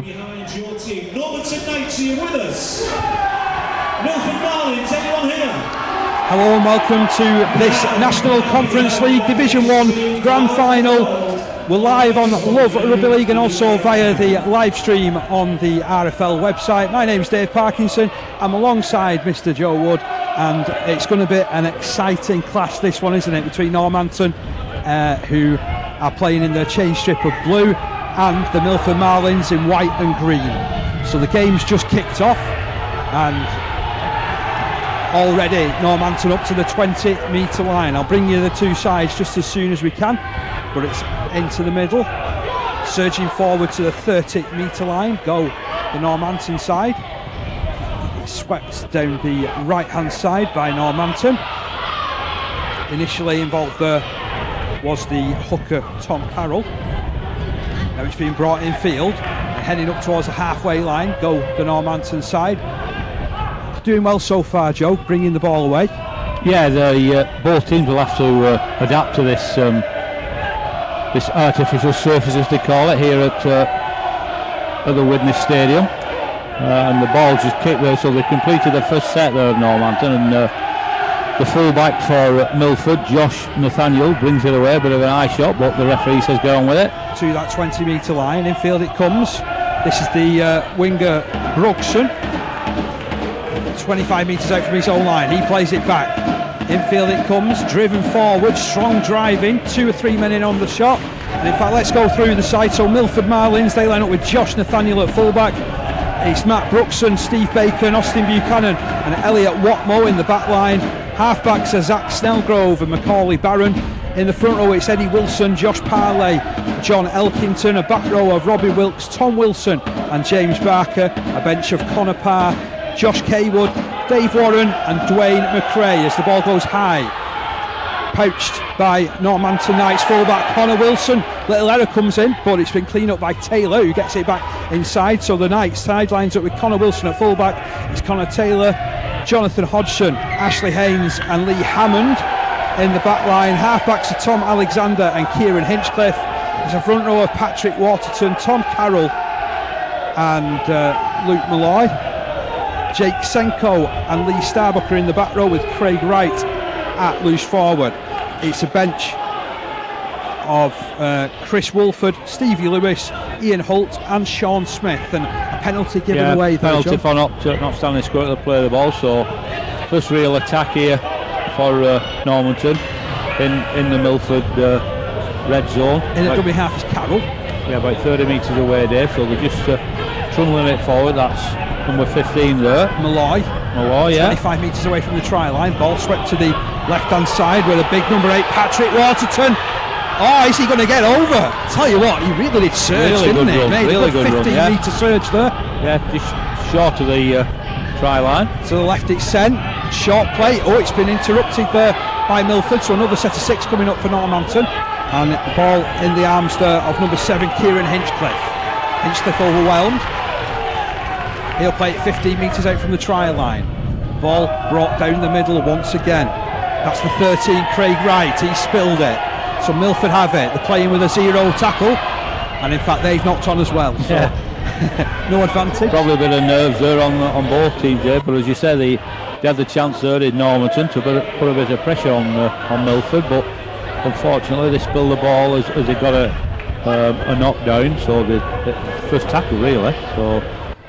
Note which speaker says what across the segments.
Speaker 1: Behind your team, Normanton Knights, are you with us? MIlford Marlins, anyone here?
Speaker 2: Hello and welcome to this National Conference League Division 1 Grand Final. We're live on Love Rugby League and also via the live stream on the RFL website. My name's Dave Parkinson. I'm alongside Mr. Joe Wood, and it's going to be an exciting clash, this one, isn't it, between Normanton, who are playing in their change strip of blue, and the MIlford Marlins in white and green. So the game's just kicked off, and already Normanton up to the 20-metre line. I'll bring you the two sides just as soon as we can, but it's into the middle, surging forward to the 30-metre line. Go the Normanton side. It's swept down the right-hand side by Normanton. Initially involved there was the hooker Tom Carroll. Now it's been brought in field and heading up towards the halfway line. Go the Normanton side. Doing well so far, Joe, bringing the ball away.
Speaker 3: Yeah, both teams will have to adapt to this this artificial surface, as they call it, here at the Widnes Stadium. And the ball's just kicked there, so they completed the first set there of Normanton, and the fullback for MIlford, Josh Nathaniel, brings it away, a bit of an eye shot, but the referee says go on with it.
Speaker 2: To that 20-metre line, infield it comes. This is the winger Brugson, 25 metres out from his own line. He plays it back. Infield it comes, driven forward, strong driving, 2 or 3 men in on the shot. And in fact, let's go through the side. So MIlford Marlins, they line up with Josh Nathaniel at fullback. It's Matt Brugson, Steve Bacon, Austin Buchanan and Elliot Watmo in the back line. Halfbacks are Zach Snellgrove and Macaulay Barron. In the front row it's Eddie Wilson, Josh Parley, John Elkington. A back row of Robbie Wilkes, Tom Wilson and James Barker. A bench of Connor Parr, Josh Kaywood, Dave Warren and Dwayne McRae as the ball goes high. Pouched by Normanton Knights fullback Connor Wilson. Little error comes in, but it's been cleaned up by Taylor, who gets it back inside. So the Knights side lines up with Connor Wilson at fullback. It's Connor Taylor, Jonathan Hodgson, Ashley Haynes and Lee Hammond in the back line. Halfbacks are Tom Alexander and Kieran Hinchcliffe. There's a front row of Patrick Waterton, Tom Carroll and Luke Malloy. Jake Senko and Lee Starbucker in the back row with Craig Wright at loose forward. It's a bench of Chris Wolford, Stevie Lewis, Ian Holt and Sean Smith, and a penalty given away there,
Speaker 3: penalty
Speaker 2: John.
Speaker 3: for not standing square to play the ball. So first real attack here for Normanton in the MIlford red zone.
Speaker 2: In the dummy half is Carroll.
Speaker 3: Yeah, about 30 metres away, Dave, so they're just trundling it forward. That's number 15 there.
Speaker 2: Malloy,
Speaker 3: yeah.
Speaker 2: 25 metres away from the try line. Ball swept to the left-hand side with a big number 8, Patrick Waterton. Oh, is he going to get over? Tell you what, he really did surge,
Speaker 3: really
Speaker 2: didn't he?
Speaker 3: Run.
Speaker 2: Made
Speaker 3: really
Speaker 2: a
Speaker 3: good
Speaker 2: 15-metre surge there.
Speaker 3: Yeah, just short of the try line.
Speaker 2: To the left it's sent. Short play. Oh, it's been interrupted there by MIlford, so another set of 6 coming up for Normanton. And the ball in the arms there of number 7, Kieran Hinchcliffe. Hinchcliffe overwhelmed. He'll play it 15 metres out from the try line. Ball brought down the middle once again. That's the 13, Craig Wright. He spilled it. So MIlford have it. They're playing with a 0 tackle. And in fact, they've knocked on as well. So no advantage.
Speaker 3: Probably a bit of nerves there on both teams there. But as you say, they had the chance there in Normanton to put a bit of pressure on MIlford. But unfortunately, they spilled the ball as they got a knockdown. So the first tackle, really. So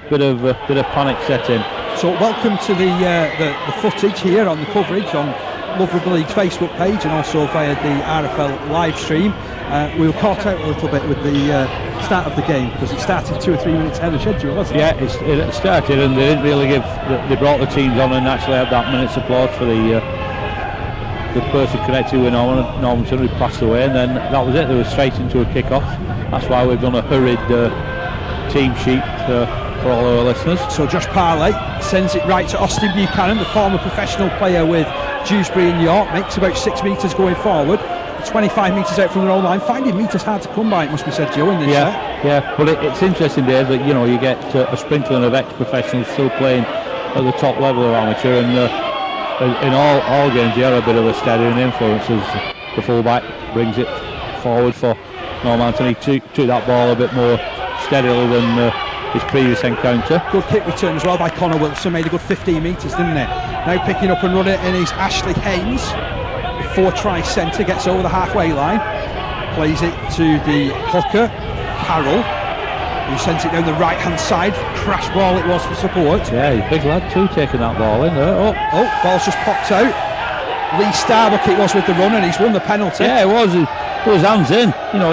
Speaker 3: bit of panic set in.
Speaker 2: So welcome to the footage here on the coverage on Love Rugby League's Facebook page and also via the RFL live stream. We were caught out a little bit with the start of the game because it started 2 or 3 minutes ahead of schedule, wasn't it?
Speaker 3: Yeah, it started, and they didn't really they brought the teams on and actually had that minute's applause for the person connected with Normanton who passed away, and then that was it. They were straight into a kick-off. That's why we've done a hurried team sheet for all our listeners. So
Speaker 2: Josh Parley sends it right to Austin Buchanan, the former professional player with Dewsbury and York, makes about 6 metres going forward, 25 metres out from their own line, finding metres hard to come by, it must be said, Joe, in this set.
Speaker 3: Yeah, but it's interesting, Dave, that you get a sprinkling of ex-professionals still playing at the top level of amateur, and in all games they are a bit of a steadying influence as the fullback brings it forward for Normanton. He took that ball a bit more steadily than his previous encounter.
Speaker 2: Good kick return as well by Connor Wilson, made a good 15 metres, didn't it? Now picking up and running in is Ashley Haynes, the 4-try centre, gets over the halfway line, plays it to the hooker, Carroll, who sends it down the right hand side. Crash ball it was for support.
Speaker 3: Yeah, he's a big lad too, taking that ball in there.
Speaker 2: Oh, ball's just popped out. Lee Starbuck it was with the run, and he's won the penalty.
Speaker 3: Yeah, it was. It was hands in. You know,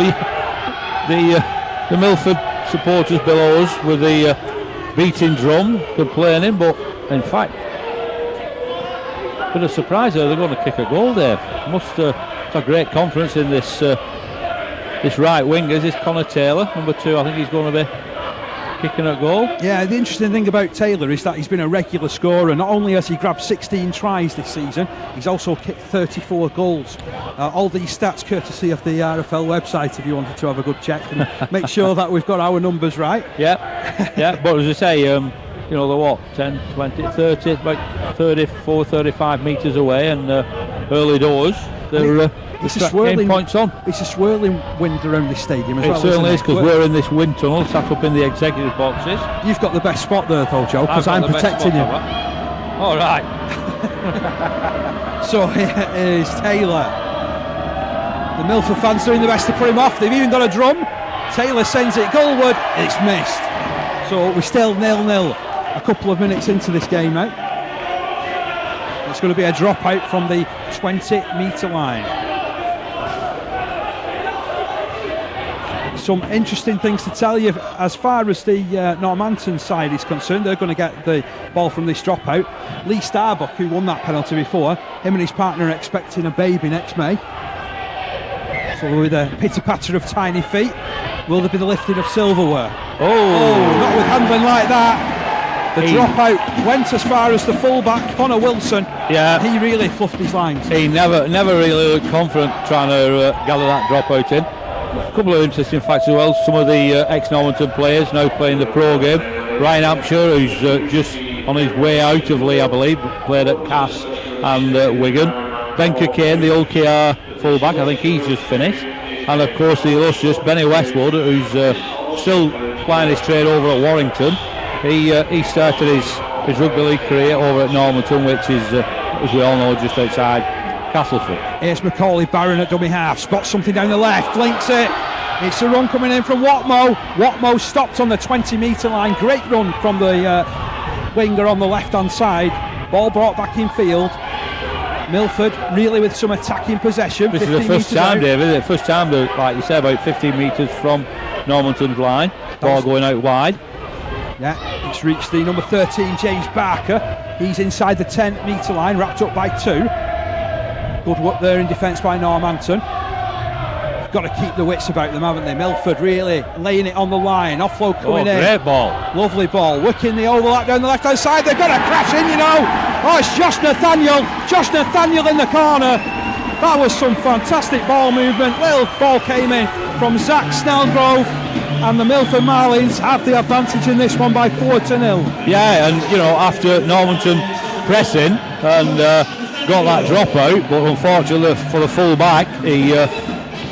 Speaker 3: the Milford supporters below us with the beating drum complaining, but in fact, bit of surprise there. They're going to kick a goal there. Must have great confidence in this right winger. This is Connor Taylor, number 2. I think he's going to be kicking a goal.
Speaker 2: Yeah, the interesting thing about Taylor is that he's been a regular scorer. Not only has he grabbed 16 tries this season, he's also kicked 34 goals. All these stats courtesy of the RFL website, if you wanted to have a good check and make sure that we've got our numbers right.
Speaker 3: Yeah. But as I say, you know, they're what, 10, 20, 30, about 34, 35 metres away, and early doors. They're
Speaker 2: it's a swirling
Speaker 3: points on.
Speaker 2: It's a swirling wind around this stadium as well.
Speaker 3: It certainly is, because we're in this wind tunnel, sat up in the executive boxes.
Speaker 2: You've got the best spot there, though, Joe, because I'm protecting you.
Speaker 3: All right.
Speaker 2: So here is Taylor. The Milford fans doing the best to put him off. They've even got a drum. Taylor sends it goalward. It's missed. So we're still 0-0. A couple of minutes into this game now. It's going to be a dropout from the 20-metre line. Some interesting things to tell you as far as the Normanton side is concerned. They're going to get the ball from this dropout. Lee Starbuck, who won that penalty before, him and his partner are expecting a baby next May. So with a pitter-patter of tiny feet, will there be the lifting of silverware? Oh, not with handling like that. The dropout went as far as the fullback, Connor Wilson.
Speaker 3: Yeah,
Speaker 2: he really fluffed his lines.
Speaker 3: He never really looked confident trying to gather that dropout in. A couple of interesting facts as well. Some of the ex-Normanton players now playing the pro game. Ryan Hampshire, who's just on his way out of Lee, I believe, played at Cass and Wigan. Ben Cockayne, the old KR fullback, I think he's just finished. And of course the illustrious Benny Westwood, who's still playing his trade over at Warrington. He started his rugby league career over at Normanton, which is, as we all know, just outside Castleford.
Speaker 2: Here's Macaulay Barron at dummy half, spots something down the left, links it. It's a run coming in from Watmo. Watmo stopped on the 20-metre line. Great run from the winger on the left-hand side. Ball brought back in field. Milford really with some attacking possession.
Speaker 3: This is the first time, David, the first time, like you said, about 15 metres from Normanton's line. Ball going out wide.
Speaker 2: Yeah, it's reached the number 13, James Barker. He's inside the 10-metre line, wrapped up by 2. Good work there in defence by Normanton. Got to keep the wits about them, haven't they? Milford really laying it on the line. Offload coming in.
Speaker 3: Great ball.
Speaker 2: Lovely ball. Working the overlap down the left-hand side. They've got to crash in, you know. Oh, it's Josh Nathaniel. Josh Nathaniel in the corner. That was some fantastic ball movement. Little ball came in from Zach Snellgrove. And the Milford Marlins have the advantage in this one by 4-0.
Speaker 3: Yeah, and you know, after Normanton pressing and got that dropout, but unfortunately for the full back,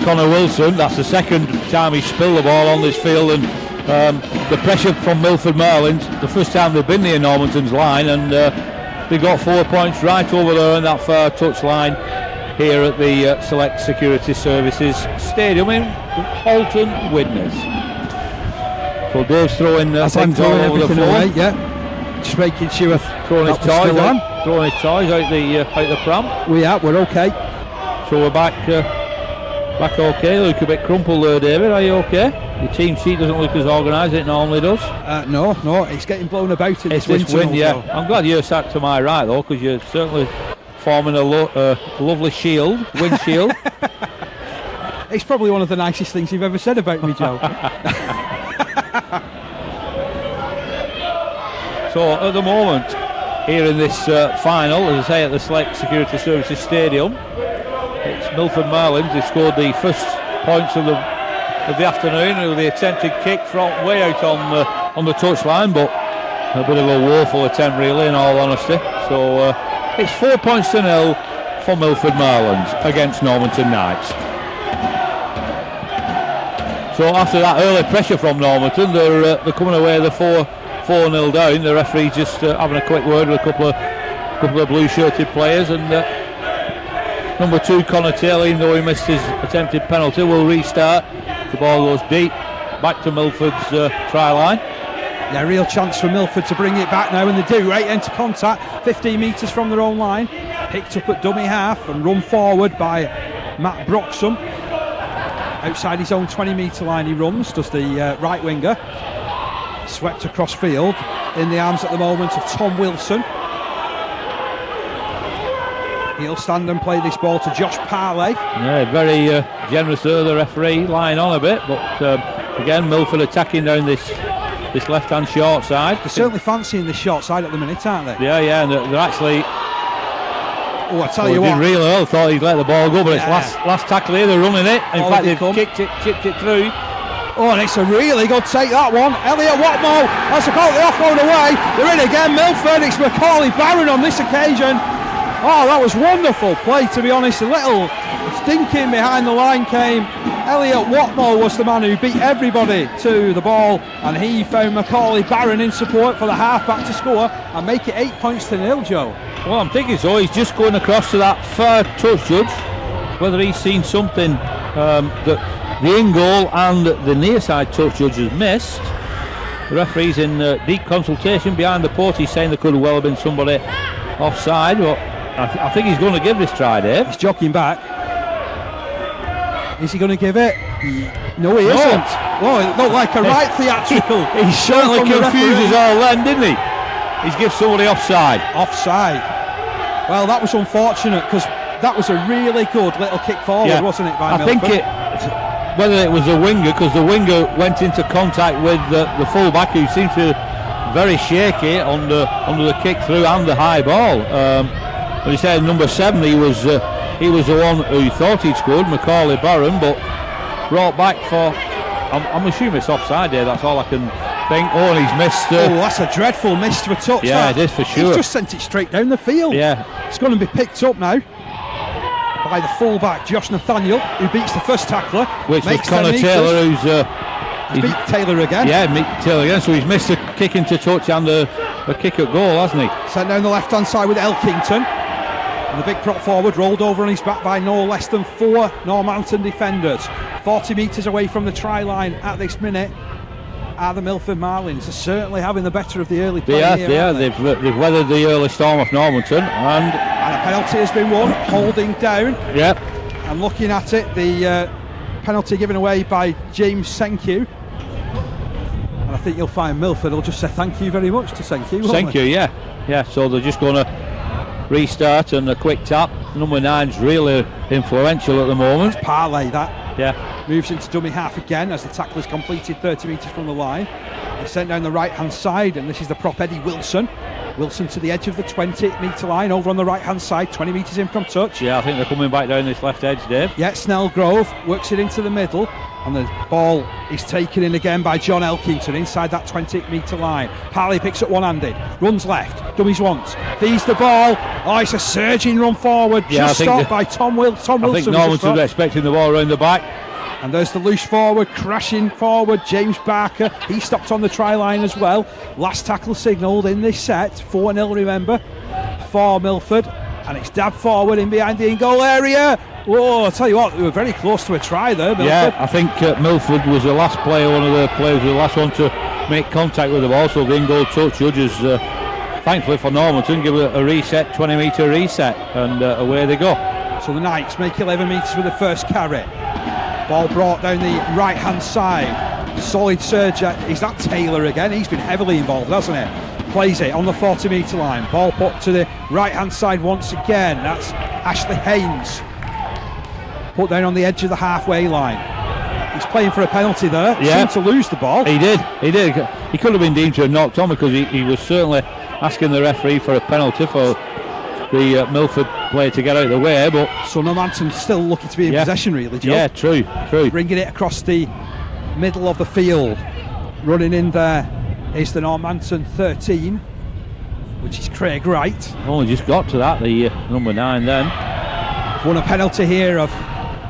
Speaker 3: Connor Wilson, that's the second time he spilled the ball on this field, and the pressure from Milford Marlins, the first time they've been near Normanton's line, and they got 4 points right over there on that far touch line here at the Select Security Services Stadium in Halton, Widnes. So Dave's throwing things all over the floor.
Speaker 2: Away, yeah. Just making sure
Speaker 3: throwing his toys out the pram.
Speaker 2: We're okay.
Speaker 3: So we're back okay. Look a bit crumpled there, David. Are you okay? Your team sheet doesn't look as organised as it normally does.
Speaker 2: No, it's getting blown about in
Speaker 3: this
Speaker 2: wind.
Speaker 3: Yeah. I'm glad you're sat to my right though, because you're certainly forming a lovely shield, wind shield.
Speaker 2: It's probably one of the nicest things you've ever said about me, Joe.
Speaker 3: So at the moment, here in this final, as I say, at the Select Security Services Stadium, it's Milford Marlins. They scored the first points of the afternoon with the attempted kick from way out on the touchline, but a bit of a woeful attempt, really, in all honesty. So it's 4 points to 0 for Milford Marlins against Normanton Knights. So after that early pressure from Normanton, they're coming away the 4-0 down. The referee just having a quick word with a couple of blue-shirted players, and number 2 Connor Taylor, even though he missed his attempted penalty, will restart. The ball goes deep back to Milford's try line.
Speaker 2: Yeah, real chance for Milford to bring it back now, and they do. Right into contact, 15 metres from their own line, picked up at dummy half and run forward by Matt Broxham. Outside his own 20-metre line he runs, does the right winger. Swept across field, in the arms at the moment of Tom Wilson. He'll stand and play this ball to Josh Parley.
Speaker 3: Yeah, very generous there, the referee, lying on a bit, but again Milford attacking down this left-hand short side.
Speaker 2: They're certainly fancying the short side at the minute, aren't they?
Speaker 3: Yeah, and they're actually...
Speaker 2: Oh, I tell you what.
Speaker 3: Did really well, thought he'd let the ball go, but
Speaker 2: yeah.
Speaker 3: It's last tackle here, they're running it. In fact, they've chipped it through.
Speaker 2: Oh, and it's a really good take, that one. Elliot Watmo has to call the offload away. They're in again, Milford. It's Macaulay Barron on this occasion. Oh, that was wonderful play, to be honest. A little stinking behind the line came. Elliot Watmo was the man who beat everybody to the ball, and he found Macaulay Barron in support for the half-back to score and make it 8 points to 0, Joe.
Speaker 3: Well, I'm thinking so. He's just going across to that far touch judge, whether he's seen something that the in-goal and the near-side touch judge has missed. The referee's in deep consultation behind the post. He's saying there could well have been somebody offside, but I think he's going to give this try, Dave.
Speaker 2: He's jogging back. Is he going to give it? No, he isn't. Oh, it looked like a right theatrical.
Speaker 3: He certainly confused us all then, didn't he? He's given somebody offside.
Speaker 2: Offside. Well, that was unfortunate, because that was a really good little kick forward, wasn't it, by Milford?
Speaker 3: Whether it was a winger, because the winger went into contact with the full-back, who seemed to be very shaky under the kick through and the high ball. But he said number 7, he was the one who thought he'd scored, Macaulay Barron, but brought back for... I'm assuming it's offside there, that's all I can think. Oh, and he's missed...
Speaker 2: oh, that's a dreadful miss for a touch.
Speaker 3: Yeah, it is for sure.
Speaker 2: He's just sent it straight down the field.
Speaker 3: Yeah.
Speaker 2: It's going to be picked up now by the full-back, Josh Nathaniel, who beats the first tackler.
Speaker 3: Which was Connor Taylor, who's...
Speaker 2: he's beat Taylor again.
Speaker 3: Yeah, Taylor again, so he's missed a kick into touch and a kick at goal, hasn't he?
Speaker 2: Sent down the left-hand side with Elkington. And the big prop forward rolled over on his back by no less than 4 Normanton defenders. 40 metres away from the try line at this minute are the Milford Marlins. They're certainly having the better of the early play here.
Speaker 3: Yeah, they've weathered the early storm of Normanton, and
Speaker 2: a penalty has been won, holding down.
Speaker 3: Yep.
Speaker 2: And looking at it, the penalty given away by James Senku. And I think you'll find Milford will just say thank you very much to Senku.
Speaker 3: Senku, yeah. So they're just going to restart and a quick tap. Number 9's really influential at the moment.
Speaker 2: It's Parley, that.
Speaker 3: Yeah.
Speaker 2: Moves into dummy half again as the tackle is completed 30 metres from the line. He's sent down the right-hand side, and this is the prop Eddie Wilson. Wilson to the edge of the 20-metre line, over on the right-hand side, 20 metres in from touch.
Speaker 3: Yeah, I think they're coming back down this left edge, Dave.
Speaker 2: Yeah, Snellgrove works it into the middle, and the ball is taken in again by John Elkington inside that 20-metre line. Parley picks up one-handed, runs left, dummies once, feeds the ball. Oh, it's a surging run forward, just stopped by Tom Wilson. I think
Speaker 3: Normanton was expecting the ball around the back.
Speaker 2: And there's the loose forward, crashing forward, James Barker. He stopped on the try line as well. Last tackle signalled in this set, 4-0 remember, for Milford. And it's dabbed forward in behind the in-goal area. Whoa, I'll tell you what, they were very close to a try there, Milford.
Speaker 3: Yeah, I think Milford was the last player, one of the players, the last one to make contact with the ball. So the in-goal touch judges, thankfully for Normanton, give it a reset, 20-metre reset, and away they go.
Speaker 2: So the Knights make 11 metres with the first carry. Ball brought down the right-hand side. Solid surge. Is that Taylor again? He's been heavily involved, hasn't he? Plays it on the 40-metre line. Ball put to the right-hand side once again. That's Ashley Haynes. Put down on the edge of the halfway line. He's playing for a penalty there.
Speaker 3: Yeah.
Speaker 2: Seemed to lose the ball.
Speaker 3: He did. He could have been deemed to have knocked on, because he was certainly asking the referee for a penalty for the Milford player to get out of the way, but
Speaker 2: so Normanton's still looking to be in possession, really, Joe.
Speaker 3: Yeah, true.
Speaker 2: Bringing it across the middle of the field. Running in there is the Normanton 13, which is Craig Wright.
Speaker 3: Only just got to that, the number 9 then.
Speaker 2: Won a penalty here of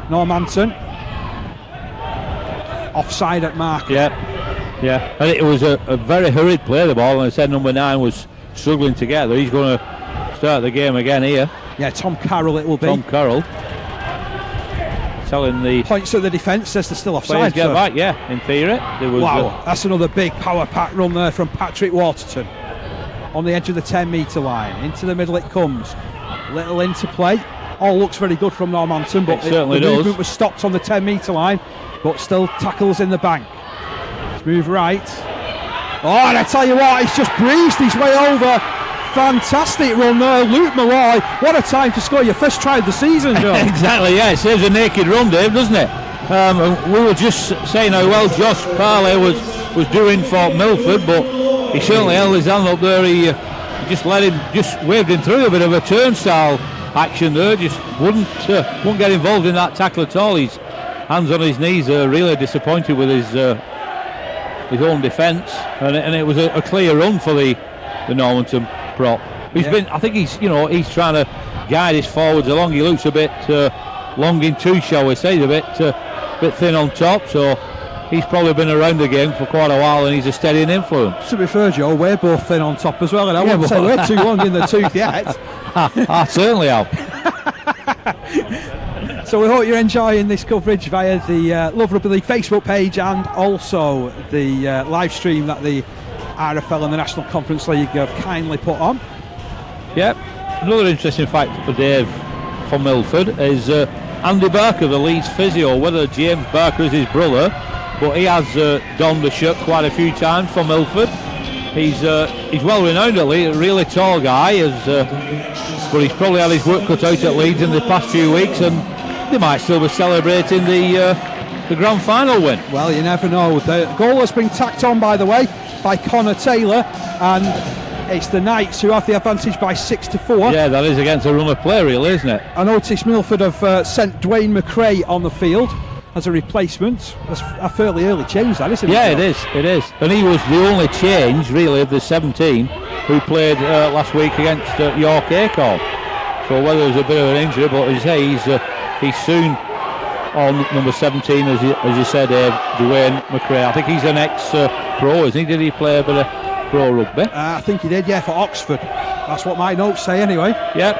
Speaker 2: Normanton. offside at mark.
Speaker 3: Yeah, and it was a very hurried play, the ball, and I said number 9 was struggling to get there. He's going to start the game again here.
Speaker 2: Yeah, Tom Carroll it will be.
Speaker 3: Tom Carroll telling the
Speaker 2: points at the defence, says they're still offside.
Speaker 3: Get back, yeah, in theory. There was
Speaker 2: wow, that's another big power pack run there from Patrick Waterton. On the edge of the 10-metre line, into the middle it comes. Little interplay. All looks very good from Normanton, but the movement was stopped on the 10-metre line, but still tackles in the bank. Let's move right. Oh, and I tell you what, he's just breezed his way over. Fantastic run there, Luke Malloy. What a time to score your first try of the season, Joe.
Speaker 3: Exactly, yeah, it saves a naked run, Dave, doesn't it? We were just saying how well Josh Parley was doing for Milford, but he certainly held his hand up there. He just waved him through a bit of a turnstile action there. Just wouldn't get involved in that tackle at all. His hands on his knees, really disappointed with his own defence, and it was a clear run for the Normanton prop. I think he's trying to guide his forwards along. He looks a bit long in tooth, shall we say. He's a bit thin on top, so he's probably been around the game for quite a while, and he's a steadying influence.
Speaker 2: To be fair, Joe, we're both thin on top as well, and I wouldn't say we're too long in the tooth yet.
Speaker 3: I certainly have.
Speaker 2: So we hope you're enjoying this coverage via the Love Rugby League Facebook page, and also the live stream that the RFL and the National Conference League have kindly put on.
Speaker 3: Yep. Another interesting fact for Dave from Milford is Andy Barker, the Leeds physio. Whether James Barker is his brother, but he has donned the shirt quite a few times for Milford. He's well renowned at Leeds, a really tall guy, but he's probably had his work cut out at Leeds in the past few weeks, and they might still be celebrating the grand final win.
Speaker 2: Well, you never know. The goal has been tacked on, by the way, by Connor Taylor, and it's the Knights who have the advantage by 6-4.
Speaker 3: Yeah, that is against a run of play, really, isn't it?
Speaker 2: I noticed Milford have sent Dwayne McRae on the field as a replacement. That's a fairly early change, that, isn't it?
Speaker 3: Yeah, it is. And he was the only change, really, of the 17 who played last week against York Acorn. So whether there's a bit of an injury, but as you say, he's soon on number 17, as you said, Dwayne McRae. I think he's an ex-pro, isn't he? Did he play a bit of pro rugby?
Speaker 2: I think he did, yeah, for Oxford. That's what my notes say, anyway.
Speaker 3: Yep.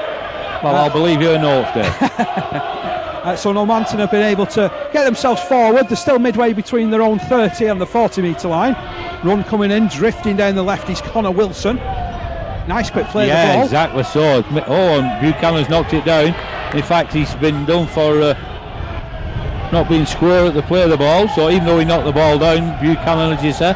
Speaker 3: Well, I'll believe your notes, Dave.
Speaker 2: So Normanton have been able to get themselves forward. They're still midway between their own 30 and the 40-metre line. Run coming in, drifting down the left is Connor Wilson. Nice quick play of the ball.
Speaker 3: Yeah, exactly so. Oh, and Buchanan's knocked it down. In fact, he's been done for not being square at the play of the ball. So even though he knocked the ball down, Buchanan, as you said,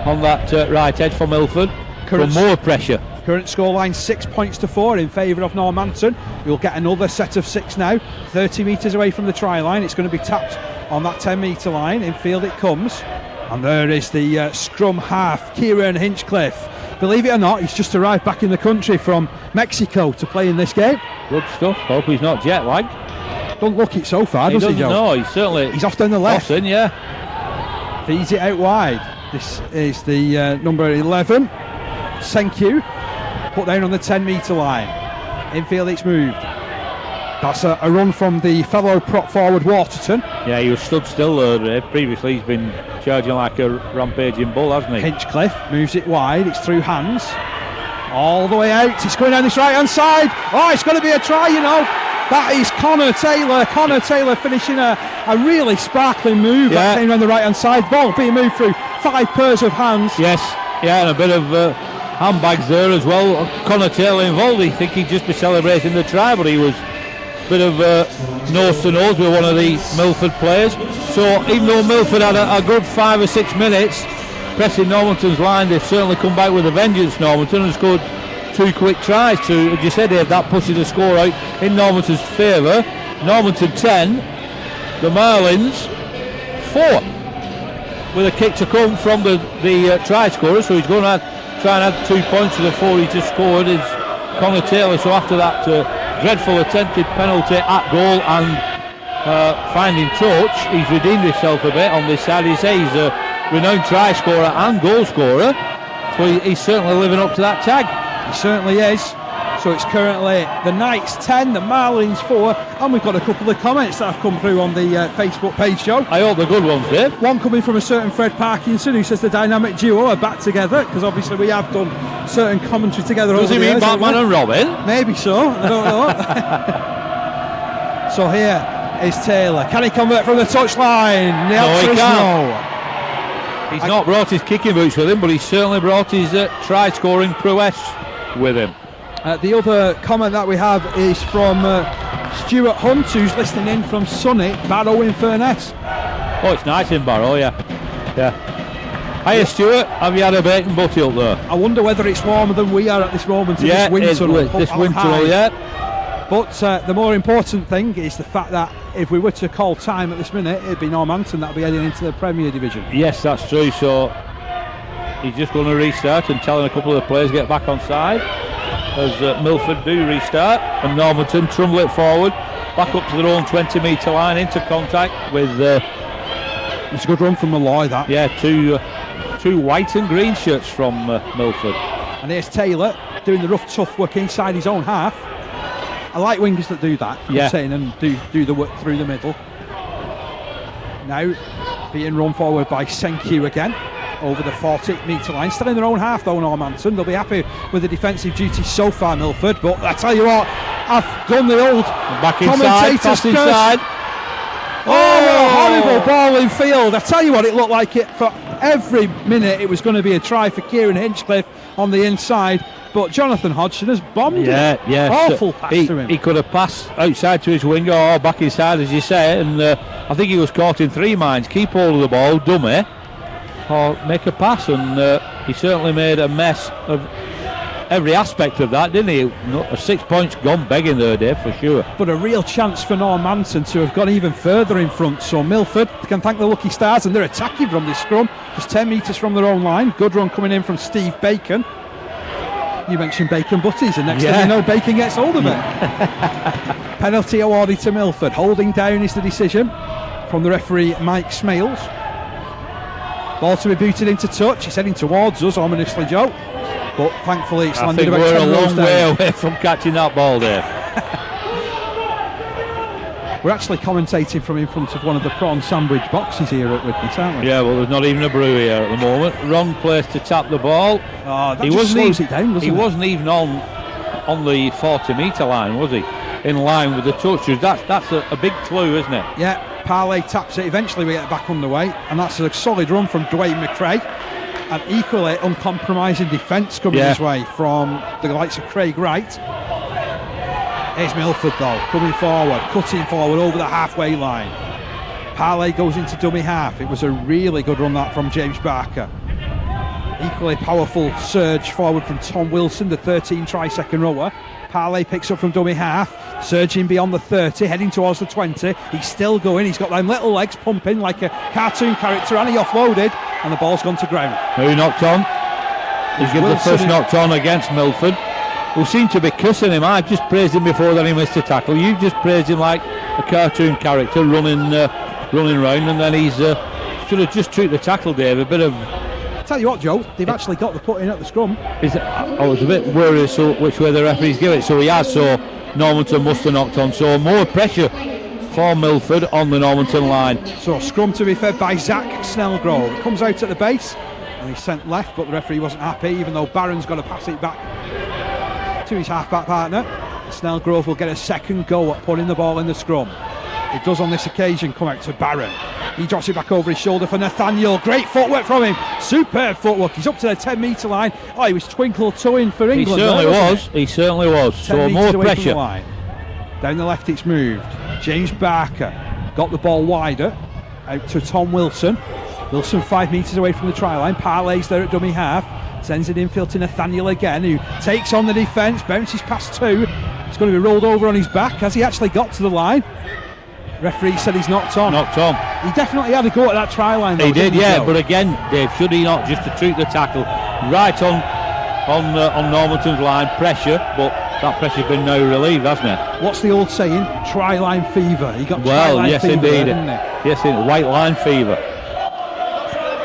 Speaker 3: on that right edge for Milford, for more pressure.
Speaker 2: Current scoreline 6-4 in favour of Normanton. We'll get another set of 6 now. 30 metres away from the try line. It's going to be tapped on that 10-metre line. Infield it comes. And there is the scrum half, Kieran Hinchcliffe. Believe it or not, he's just arrived back in the country from Mexico to play in this game.
Speaker 3: Good stuff. Hope he's not jet lagged.
Speaker 2: Don't look it so far, does he, Joe?
Speaker 3: No, he's
Speaker 2: off down the left.
Speaker 3: Austin, yeah.
Speaker 2: Feeds it out wide. This is the number 11. Senku. Put down on the 10-metre line. Infield it's moved. That's a run from the fellow prop forward Waterton.
Speaker 3: Yeah, he was stood still there. Previously he's been charging like a rampaging bull, hasn't he?
Speaker 2: Hinchcliffe moves it wide. It's through hands. All the way out. It's going down this right-hand side. Oh, it's going to be a try, you know. That is Connor Taylor. Connor Taylor finishing a really sparkling move that came down the right-hand side. Ball being moved through 5 pairs of hands.
Speaker 3: Yes, yeah, and a bit of handbags there as well. Connor Taylor involved. I think he'd just be celebrating the try, but he was a bit of nose to nose with one of the Milford players. So even though Milford had a good 5 or 6 minutes pressing Normanton's line, they've certainly come back with a vengeance. Normanton has scored 2 quick tries to, as you said, Dave, that pushes the score out in Normanton's favour. Normanton 10, the Marlins 4, with a kick to come from the try scorer. So he's going to try and add 2 points to the 4 he just scored is Connor Taylor. So after that dreadful attempted penalty at goal and finding touch, he's redeemed himself a bit on this side. He says he's a renowned try scorer and goal scorer, so he's certainly living up to that tag.
Speaker 2: He certainly is. So it's currently the Knights 10, the Marlins 4, and we've got a couple of comments that have come through on the Facebook page, Joe.
Speaker 3: I hope they're good ones, Dave.
Speaker 2: One coming from a certain Fred Parkinson, who says the dynamic duo are back together, because obviously we have done certain commentary together.
Speaker 3: Does he mean Batman and Robin?
Speaker 2: Maybe so, I don't know. So here is Taylor. Can he convert from the touchline? The answer is no.
Speaker 3: He's not brought his kicking boots with him, but he's certainly brought his try-scoring prowess with him.
Speaker 2: The other comment that we have is from Stuart Hunt, who's listening in from sunny Barrow in Furness.
Speaker 3: Oh, it's nice in Barrow, yeah. Hiya, Stuart. Have you had a bacon butty up there?
Speaker 2: I wonder whether it's warmer than we are at this moment in this winter.
Speaker 3: Yeah.
Speaker 2: But the more important thing is the fact that if we were to call time at this minute, it'd be Normanton that'll be heading into the Premier Division.
Speaker 3: Yes, that's true. So he's just going to restart and telling a couple of the players get back on side as Milford do restart, and Normanton trundle it forward back up to their own 20-metre line into contact with
Speaker 2: it's a good run from Malloy, that.
Speaker 3: Yeah, two white and green shirts from Milford.
Speaker 2: And here's Taylor doing the rough tough work inside his own half. I like wingers that do that, and do the work through the middle. Now being run forward by Senkyu again over the 40-metre line, still in their own half though, Normanton. They'll be happy with the defensive duty so far, Milford, but I tell you what, I've done the old
Speaker 3: back inside, pass inside.
Speaker 2: Oh, what a horrible ball in field. I tell you what, it looked like it for every minute it was going to be a try for Kieran Hinchcliffe on the inside, but Jonathan Hodgson has bombed it. Awful pass to him.
Speaker 3: He could have passed outside to his winger or back inside, as you say, and I think he was caught in three minds. Keep hold of the ball, dummy, or make a pass, and he certainly made a mess of every aspect of that, didn't he? 6 points gone begging there, Dave, for sure.
Speaker 2: But a real chance for Normanton to have gone even further in front. So Milford can thank the lucky stars, and they're attacking from this scrum, just 10 metres from their own line. Good run coming in from Steve Bacon. You mentioned Bacon Butties, and next thing you know, Bacon gets hold of it. Penalty awarded to Milford. Holding down is the decision from the referee, Mike Smales. Ball to be booted into touch. He's heading towards us, ominously, Joe. But thankfully it's landed about 10 rows down.
Speaker 3: We're a long way away from catching that ball there.
Speaker 2: We're actually commentating from in front of one of the prawn sandwich boxes here at Widnes, aren't we?
Speaker 3: Yeah, well, there's not even a brew here at the moment. Wrong place to tap the ball.
Speaker 2: Oh, that just slows it down, doesn't it?
Speaker 3: He wasn't even on the 40-metre line, was he? In line with the touches. That's a big clue, isn't it?
Speaker 2: Yeah, Parley taps it. Eventually we get back underway, and that's a solid run from Dwayne McRae. And equally uncompromising defence coming his way from the likes of Craig Wright. Here's Milford though, coming forward, cutting forward over the halfway line. Parley goes into dummy half. It was a really good run that from James Barker. Equally powerful surge forward from Tom Wilson, the 13 try second rower. Parley picks up from dummy half, surging beyond the 30, heading towards the 20. He's still going, he's got them little legs pumping like a cartoon character, and he offloaded, and the ball's gone to ground.
Speaker 3: Who knocked on? He's given the first knocked on against Milford, who seemed to be cussing him. I just praised him before that he missed a tackle. You just praised him like a cartoon character running round, and then he's should have just took the tackle, Dave. A bit of...
Speaker 2: Tell you what, Joe, they've actually got the put in at the scrum.
Speaker 3: I was a bit worried which way the referees give it, so he has, so Normanton must have knocked on, so more pressure for Milford on the Normanton line.
Speaker 2: So scrum to be fed by Zach Snellgrove. Comes out at the base and he's sent left, but the referee wasn't happy, even though Barron's got to pass it back to his half-back partner. Snellgrove will get a second go at putting the ball in the scrum. It does on this occasion come out to Barron. He drops it back over his shoulder for Nathaniel. Great footwork from him. Superb footwork. He's up to the 10-metre line. Oh, he was twinkle toeing for England.
Speaker 3: He certainly was. So more pressure.
Speaker 2: Down the left it's moved. James Barker got the ball wider. Out to Tom Wilson. Wilson 5 metres away from the try line. Parley's there at dummy half. Sends it infield to Nathaniel again, who takes on the defence. Bounces past two. He's going to be rolled over on his back. Has he actually got to the line? Referee said he's knocked on. He definitely had a go at that try line though,
Speaker 3: he did, yeah, but again, Dave, should he not just to treat the tackle right on Normanton's line, pressure, but that pressure's been now relieved, hasn't it?
Speaker 2: What's the old saying? Try line fever. He got
Speaker 3: yes
Speaker 2: fever,
Speaker 3: indeed.
Speaker 2: didn't he?
Speaker 3: Yes, white line fever.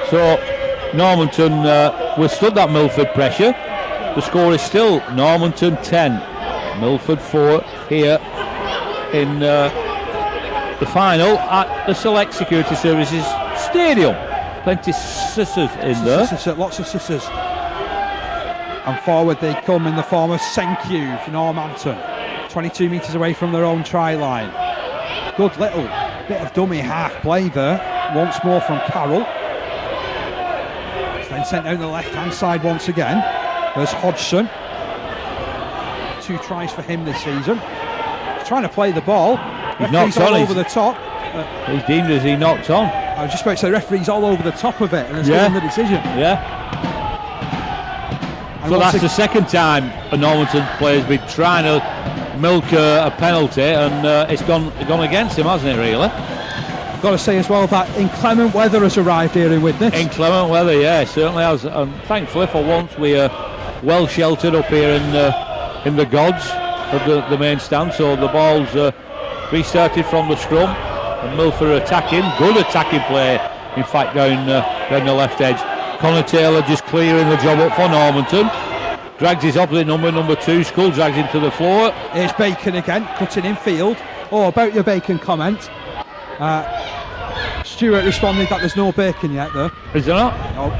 Speaker 3: So Normanton withstood that Milford pressure. The score is still Normanton 10, Milford 4 here in the final at the Select Security Services Stadium. Plenty of scissors in there.
Speaker 2: Lots of scissors. And forward they come in the form of Senkyu for Normanton. 22 metres away from their own try line. Good little bit of dummy half play there. Once more from Carroll. It's then sent down the left-hand side once again. There's Hodgson. 2 tries for him this season. He's trying to play the ball. Referee's all over the top.
Speaker 3: He's deemed as he knocked on.
Speaker 2: I was just about to say the referee's all over the top of it and has given the decision.
Speaker 3: Yeah. And so that's the second time a Normanton player's been trying to milk a penalty, and it's gone against him, hasn't it, really?
Speaker 2: I've got to say as well that inclement weather has arrived here in Widnes.
Speaker 3: Inclement weather, yeah, it certainly has. And thankfully for once we are well sheltered up here in the gods of the main stand, so the ball's restarted from the scrum, and Milford attacking, good attacking play in fact down the left edge. Connor Taylor just clearing the job up for Normanton, drags his opposite number 2, Skull drags him to the floor.
Speaker 2: Here's Bacon again, cutting in field. Oh, about your Bacon comment, Stuart responded that there's no bacon yet though.
Speaker 3: Is there not?
Speaker 2: No.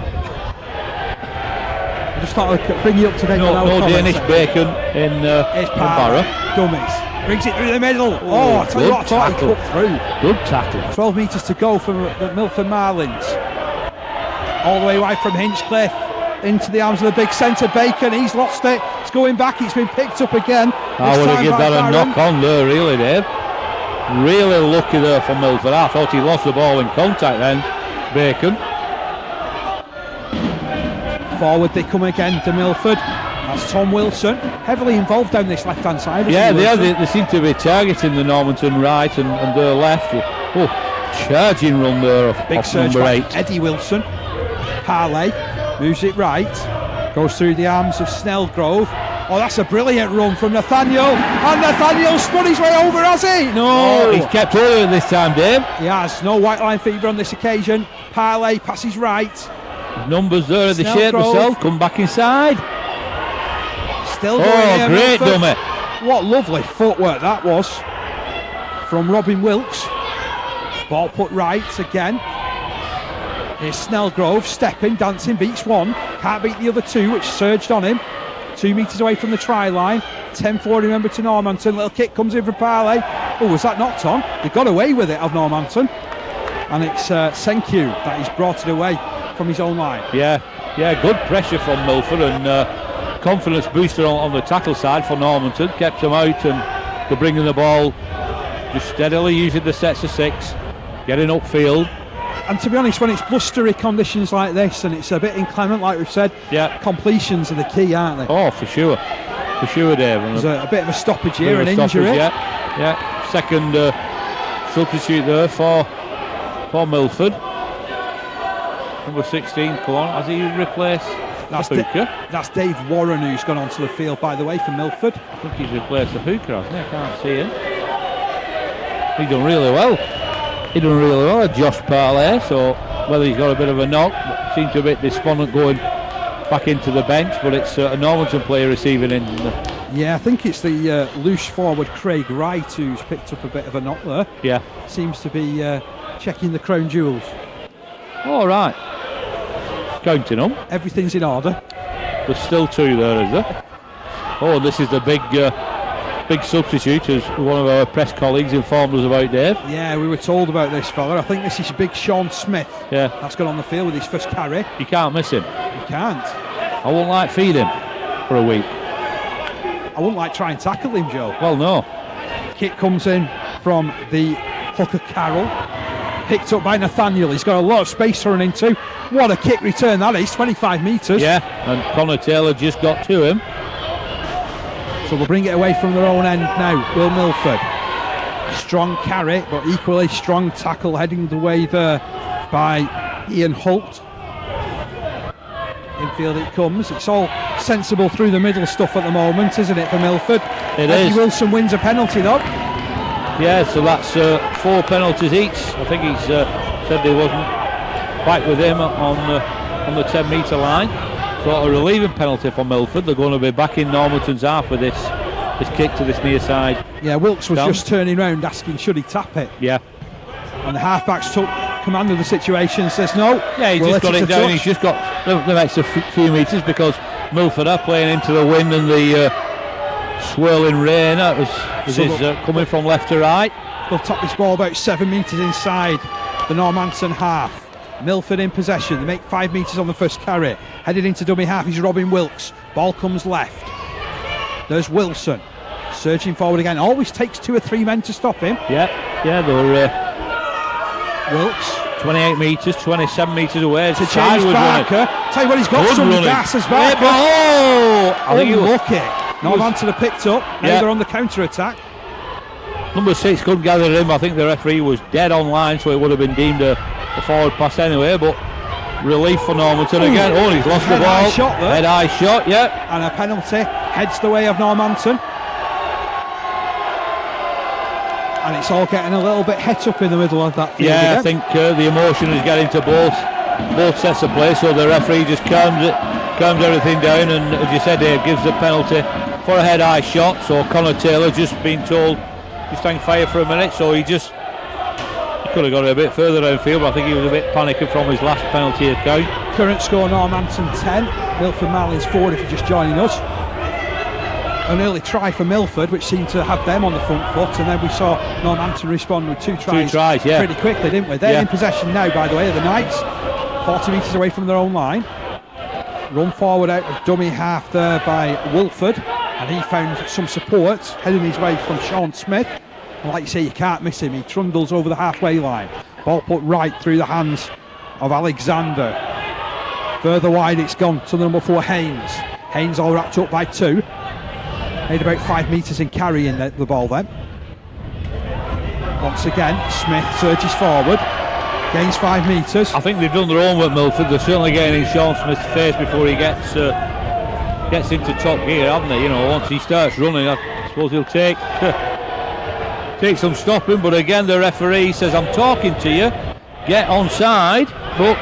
Speaker 2: I just thought I'd bring you up to date.
Speaker 3: No Danish bacon in Barrow.
Speaker 2: Dummies. Brings it through the middle. Oh, I tell you what, I thought he cut through.
Speaker 3: Good tackle.
Speaker 2: 12 metres to go for the MIlford Marlins. All the way wide from Hinchcliffe. Into the arms of the big centre, Bacon. He's lost it. It's going back. It's been picked up again.
Speaker 3: I would have given that a knock on there, really, Dave. Really lucky there for Milford. I thought he lost the ball in contact then, Bacon.
Speaker 2: Forward they come again to Milford. That's Tom Wilson, heavily involved down this left-hand side.
Speaker 3: Yeah, they seem to be targeting the Normanton right and their left. Oh, charging run there off number 8.
Speaker 2: Eddie Wilson. Parley moves it right, goes through the arms of Snellgrove. Oh, that's a brilliant run from Nathaniel, and Nathaniel spun his way over, has he? No,
Speaker 3: he's kept hold of it this time, Dave.
Speaker 2: He has. No white line fever on this occasion. Parley passes right.
Speaker 3: Numbers there, they shape themselves, come back inside.
Speaker 2: Still going here,
Speaker 3: great
Speaker 2: Milford.
Speaker 3: dummy.
Speaker 2: What lovely footwork that was from Robin Wilkes. Ball put right again. Here's Snellgrove stepping, dancing, beats one. Can't beat the other 2, which surged on him. 2 metres away from the try line. 10-4, remember, to Normanton. Little kick comes in for Parley. Oh, was that knocked on? They got away with it of Normanton. And it's Senkyu that he's brought it away from his own line.
Speaker 3: Yeah, good pressure from Milford, and confidence booster on the tackle side for Normanton. Kept them out, and they're bringing the ball just steadily using the sets of 6, getting upfield.
Speaker 2: And to be honest, when it's blustery conditions like this and it's a bit inclement, like we've said, completions are the key, aren't they?
Speaker 3: Oh, for sure, Dave.
Speaker 2: There's a bit of a stoppage here, an injury.
Speaker 3: Yeah. Second substitute there for Milford. Number 16, come on, has he replaced Hooker?
Speaker 2: That's Dave Warren, who's gone onto the field, by the way, for Milford.
Speaker 3: I think he's replaced the Hooker, hasn't he? I can't see him. He's done really well. Josh Parley, so whether he's got a bit of a knock, seems a bit despondent going back into the bench, but it's a Normanton player receiving in.
Speaker 2: Yeah, I think it's the loose forward Craig Wright who's picked up a bit of a knock there.
Speaker 3: Yeah.
Speaker 2: Seems to be checking the crown jewels.
Speaker 3: All right. Counting them.
Speaker 2: Everything's in order.
Speaker 3: There's still 2 there, is there? Oh, this is the big substitute, as one of our press colleagues informed us about, Dave.
Speaker 2: Yeah, we were told about this fella. I think this is big Sean Smith.
Speaker 3: Yeah.
Speaker 2: That's gone on the field with his first carry.
Speaker 3: You can't miss him.
Speaker 2: You can't.
Speaker 3: I wouldn't like feed him for a week.
Speaker 2: I wouldn't like try and tackle him, Joe.
Speaker 3: Well, no.
Speaker 2: Kick comes in from the hooker Carroll. Picked up by Nathaniel. He's got a lot of space to run into. What a kick return that is, 25 metres.
Speaker 3: Yeah, and Connor Taylor just got to him.
Speaker 2: So they'll bring it away from their own end now, Will Milford. Strong carry, but equally strong tackle heading the way there by Ian Holt. Infield it comes. It's all sensible through the middle stuff at the moment, isn't it, for Milford? Eddie Wilson wins a penalty though.
Speaker 3: Yeah, so that's 4 penalties each. I think he's said they wasn't quite with him on the 10-metre line. So a relieving penalty for Milford. They're going to be back in Normanton's half with this this kick to this near side.
Speaker 2: Yeah, Wilkes was
Speaker 3: Down.
Speaker 2: just turning round asking should he tap it,
Speaker 3: Yeah.
Speaker 2: and the halfbacks took command of the situation and says no.
Speaker 3: Yeah, he
Speaker 2: we'll
Speaker 3: just
Speaker 2: let
Speaker 3: got it
Speaker 2: to
Speaker 3: down.
Speaker 2: touch.
Speaker 3: He's just got the extra few metres because Milford are playing into the wind and the swirling rain as
Speaker 2: So
Speaker 3: is coming from left to right.
Speaker 2: They'll top this ball about 7 metres inside the Normanton half. Milford in possession. They make 5 metres on the first carry. Headed into dummy half is Robin Wilkes. Ball comes left. There's Wilson surging forward again. Always takes 2 or 3 men to stop him.
Speaker 3: Yeah, they're
Speaker 2: Wilkes
Speaker 3: 28 metres, 27 metres away.
Speaker 2: to James Barker. Tell you what, he's got
Speaker 3: Good
Speaker 2: some
Speaker 3: running.
Speaker 2: gas as Barker.
Speaker 3: I think it was
Speaker 2: Unlucky. Normanton have picked up. Now
Speaker 3: Yeah.
Speaker 2: they're on the counter attack.
Speaker 3: number 6 couldn't gather him. I think the referee was dead on line, so it would have been deemed a forward pass anyway. But relief for Normanton again. Oh, he's lost the ball.
Speaker 2: Head-eye shot there.
Speaker 3: Head-eye shot, yeah.
Speaker 2: And a penalty heads the way of Normanton. And it's all getting a little bit het up in the middle of that field
Speaker 3: Yeah,
Speaker 2: again.
Speaker 3: I think the emotion is getting to both sets of play, so the referee just calms everything down, and as you said, Dave, gives the penalty for a head-eye shot. So Connor Taylor just been told just hang fire for a minute, so he could have got it a bit further downfield, but I think he was a bit panicking from his last penalty account.
Speaker 2: Current score Normanton 10, Milford Marlins 4 if you're just joining us. An early try for Milford, which seemed to have them on the front foot, and then we saw Normanton respond with 2 tries,
Speaker 3: yeah.
Speaker 2: pretty quickly, didn't we? They're
Speaker 3: Yeah.
Speaker 2: in possession now, by the way, of the Knights, 40 metres away from their own line. Run forward out of dummy half there by Wilford, and he found some support heading his way from Sean Smith. And like you say, you can't miss him. He trundles over the halfway line. Ball put right through the hands of Alexander. Further wide it's gone to the number 4 Haynes. Haynes all wrapped up by 2. Made about 5 metres in carrying the ball then. Once again, Smith surges forward, gains 5 metres.
Speaker 3: I think they've done their own work, Milford. They're certainly getting in Sean Smith's face before he gets into top gear, haven't they? You know, once he starts running, I suppose he'll take some stopping. But again, the referee says, "I'm talking to you. Get onside." But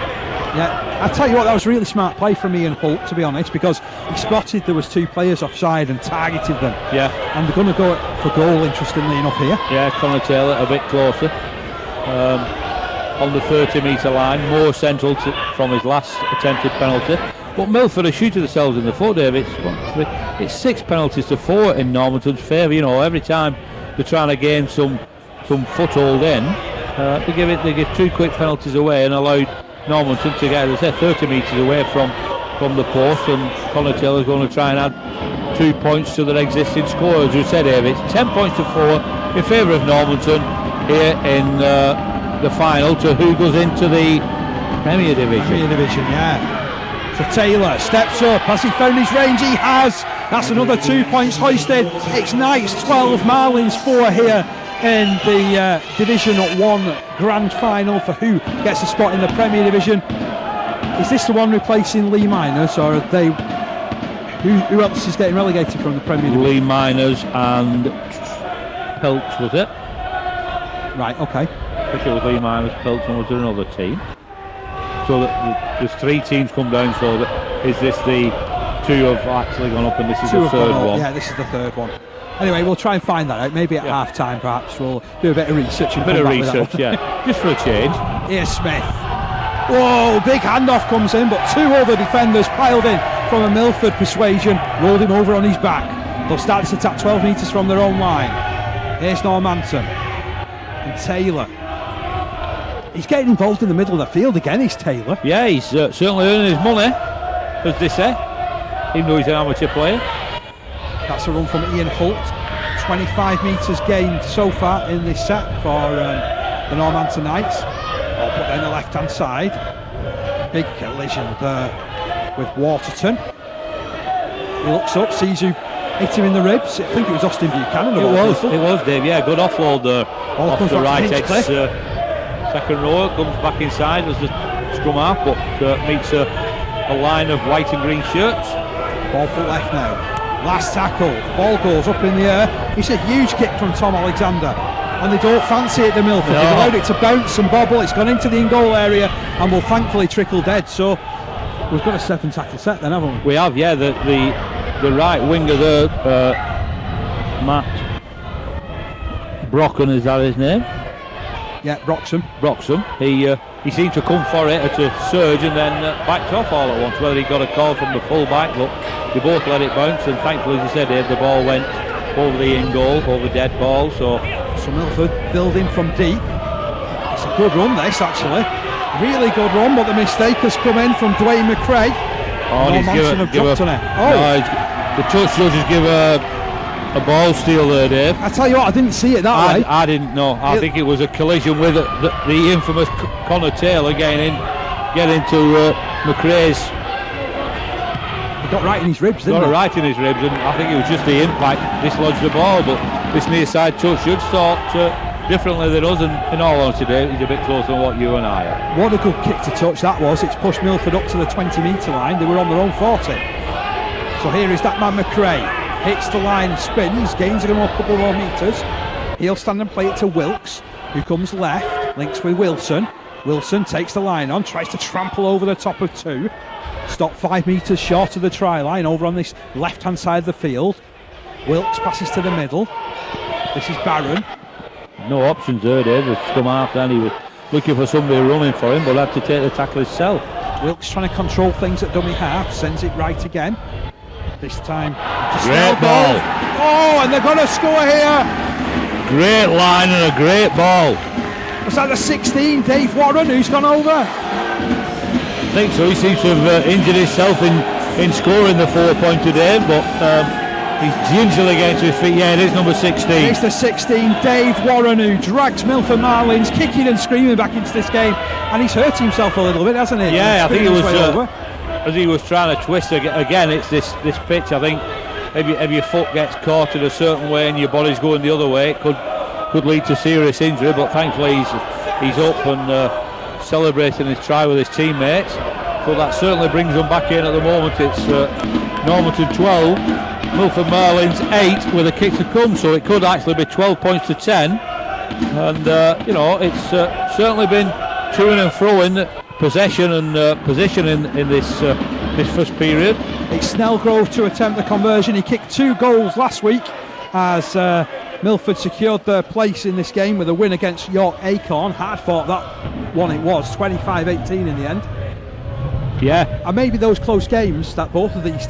Speaker 2: Yeah, I tell you what, that was really smart play from Ian Holt, to be honest, because he spotted there was 2 players offside and targeted them.
Speaker 3: yeah,
Speaker 2: And they're going to go for goal, interestingly enough, here.
Speaker 3: yeah, Connor Taylor a bit closer on the 30-metre line, more central from his last attempted penalty. But Milford are shooting themselves in the foot, Dave. It's 6 penalties to 4 in Normanton's favour. You know, every time they're trying to gain some foothold in, they give 2 quick penalties away and allowed Normanton to get, as I said, 30 metres away from the post, and Connor Taylor's going to try and add 2 points to their existing score. As you said, Dave, it's 10 points to 4 in favour of Normanton here in the final to who goes into the Premier Division.
Speaker 2: Premier Division, yeah. So Taylor steps up. Has he found his range? He has. That's another 2 points hoisted. It's Knights 12, Marlins 4 here in the Division 1 Grand Final for who gets a spot in the Premier Division. Is this the one replacing Lee Miners, or are they? Who else is getting relegated from the Premier Division?
Speaker 3: Lee Miners and Peltz, was it?
Speaker 2: Right, okay.
Speaker 3: I think it was Lee Miners, Peltz, and was there another team? So there's 3 teams come down. So is this the 2 have actually gone up, and this is
Speaker 2: 2
Speaker 3: the
Speaker 2: have gone
Speaker 3: 3rd
Speaker 2: up.
Speaker 3: one?
Speaker 2: Yeah, this is the 3rd one. Anyway, we'll try and find that out. Maybe at half time, perhaps we'll do a bit of research. And
Speaker 3: A bit
Speaker 2: come
Speaker 3: of
Speaker 2: back with that
Speaker 3: research,
Speaker 2: one.
Speaker 3: yeah, just for a change.
Speaker 2: Here's Smith. Whoa, big handoff comes in, but 2 other defenders piled in from a Milford persuasion, rolled him over on his back. They'll start this attack 12 metres from their own line. Here's Normanton and Taylor. He's getting involved in the middle of the field again, is Taylor.
Speaker 3: Yeah, he's certainly earning his money, as they say, even though he's an amateur player.
Speaker 2: That's a run from Ian Holt. 25 metres gained so far in this set for the Normanton Knights. All put down the left-hand side. Big collision there with Waterton. He looks up, sees who hit him in the ribs. I think it was Austin Buchanan.
Speaker 3: It was, Dave. Yeah, good offload there
Speaker 2: Ball
Speaker 3: off
Speaker 2: comes
Speaker 3: the
Speaker 2: back to
Speaker 3: right
Speaker 2: Hinchcliffe.
Speaker 3: second row. Comes back inside as the scrum half, but meets a line of white and green shirts.
Speaker 2: Ball put left now. Last tackle. Ball goes up in the air. It's a huge kick from Tom Alexander. And they don't fancy it, the Milford.
Speaker 3: No.
Speaker 2: They've allowed it to bounce and bobble. It's gone into the in-goal area and will thankfully trickle dead. So we've got a 7 tackle set then, haven't we?
Speaker 3: We have, yeah. The right winger there, Matt Brocken, is that his name?
Speaker 2: Yeah, Broxham.
Speaker 3: He seemed to come for it at a surge and then backed off all at once. Whether he got a call from the full back, but they both let it bounce, and thankfully, as you said, Dave, the ball went over the in goal, over dead ball. So
Speaker 2: Milford building from deep. It's a good run, this, actually. Really good run, but the mistake has come in from Dwayne McRae. Normanton have dropped on it.
Speaker 3: No, the touch judges give a ball steal there, Dave.
Speaker 2: I tell you what, I didn't see it that way.
Speaker 3: I didn't know. I think it was a collision with the infamous Connor Taylor getting to McRae's.
Speaker 2: He got right in his ribs, didn't he?
Speaker 3: Got it right in his ribs, and I think it was just the impact dislodged the ball. But this near side touch judge thought differently than us, and in all honesty, Dave, he's a bit closer than what you and I are.
Speaker 2: What a good kick to touch that was. It's pushed Milford up to the 20-metre line. They were on their own 40. So here is that man McRae. Hits the line, spins, gains a couple more metres. He'll stand and play it to Wilkes, who comes left, links with Wilson. Wilson takes the line on, tries to trample over the top of two. Stop 5 metres short of the try line over on this left-hand side of the field. Wilkes passes to the middle. This is Barron.
Speaker 3: No options there, Dave. It's come half then. He was looking for somebody running for him, but had to take the tackle himself.
Speaker 2: Wilkes trying to control things at dummy half, sends it right again. This time,
Speaker 3: great ball.
Speaker 2: Oh, and they're going to score here.
Speaker 3: Great line and a great ball.
Speaker 2: Was that the 16, Dave Warren, who's gone over?
Speaker 3: I think so. He seems to have injured himself in scoring the 4-pointer, Dave, but he's gingerly getting to his feet. Yeah, it is number 16.
Speaker 2: It's the 16, Dave Warren, who drags Milford Marlins kicking and screaming back into this game, and he's hurt himself a little bit, hasn't he?
Speaker 3: Yeah, I think it was as he was trying to twist again. It's this pitch. I think if your foot gets caught in a certain way and your body's going the other way, it could lead to serious injury. But thankfully he's up and celebrating his try with his teammates. So that certainly brings them back in at the moment. It's Normanton 12, Milford Marlins 8 with a kick to come. So it could actually be 12 points to 10. And it's certainly been to and fro in possession and position in this first period.
Speaker 2: It's Snellgrove to attempt the conversion. He kicked 2 goals last week as Milford secured their place in this game with a win against York Acorn. Hard fought that one it was, 25-18 in the end.
Speaker 3: Yeah,
Speaker 2: and maybe those close games that both of these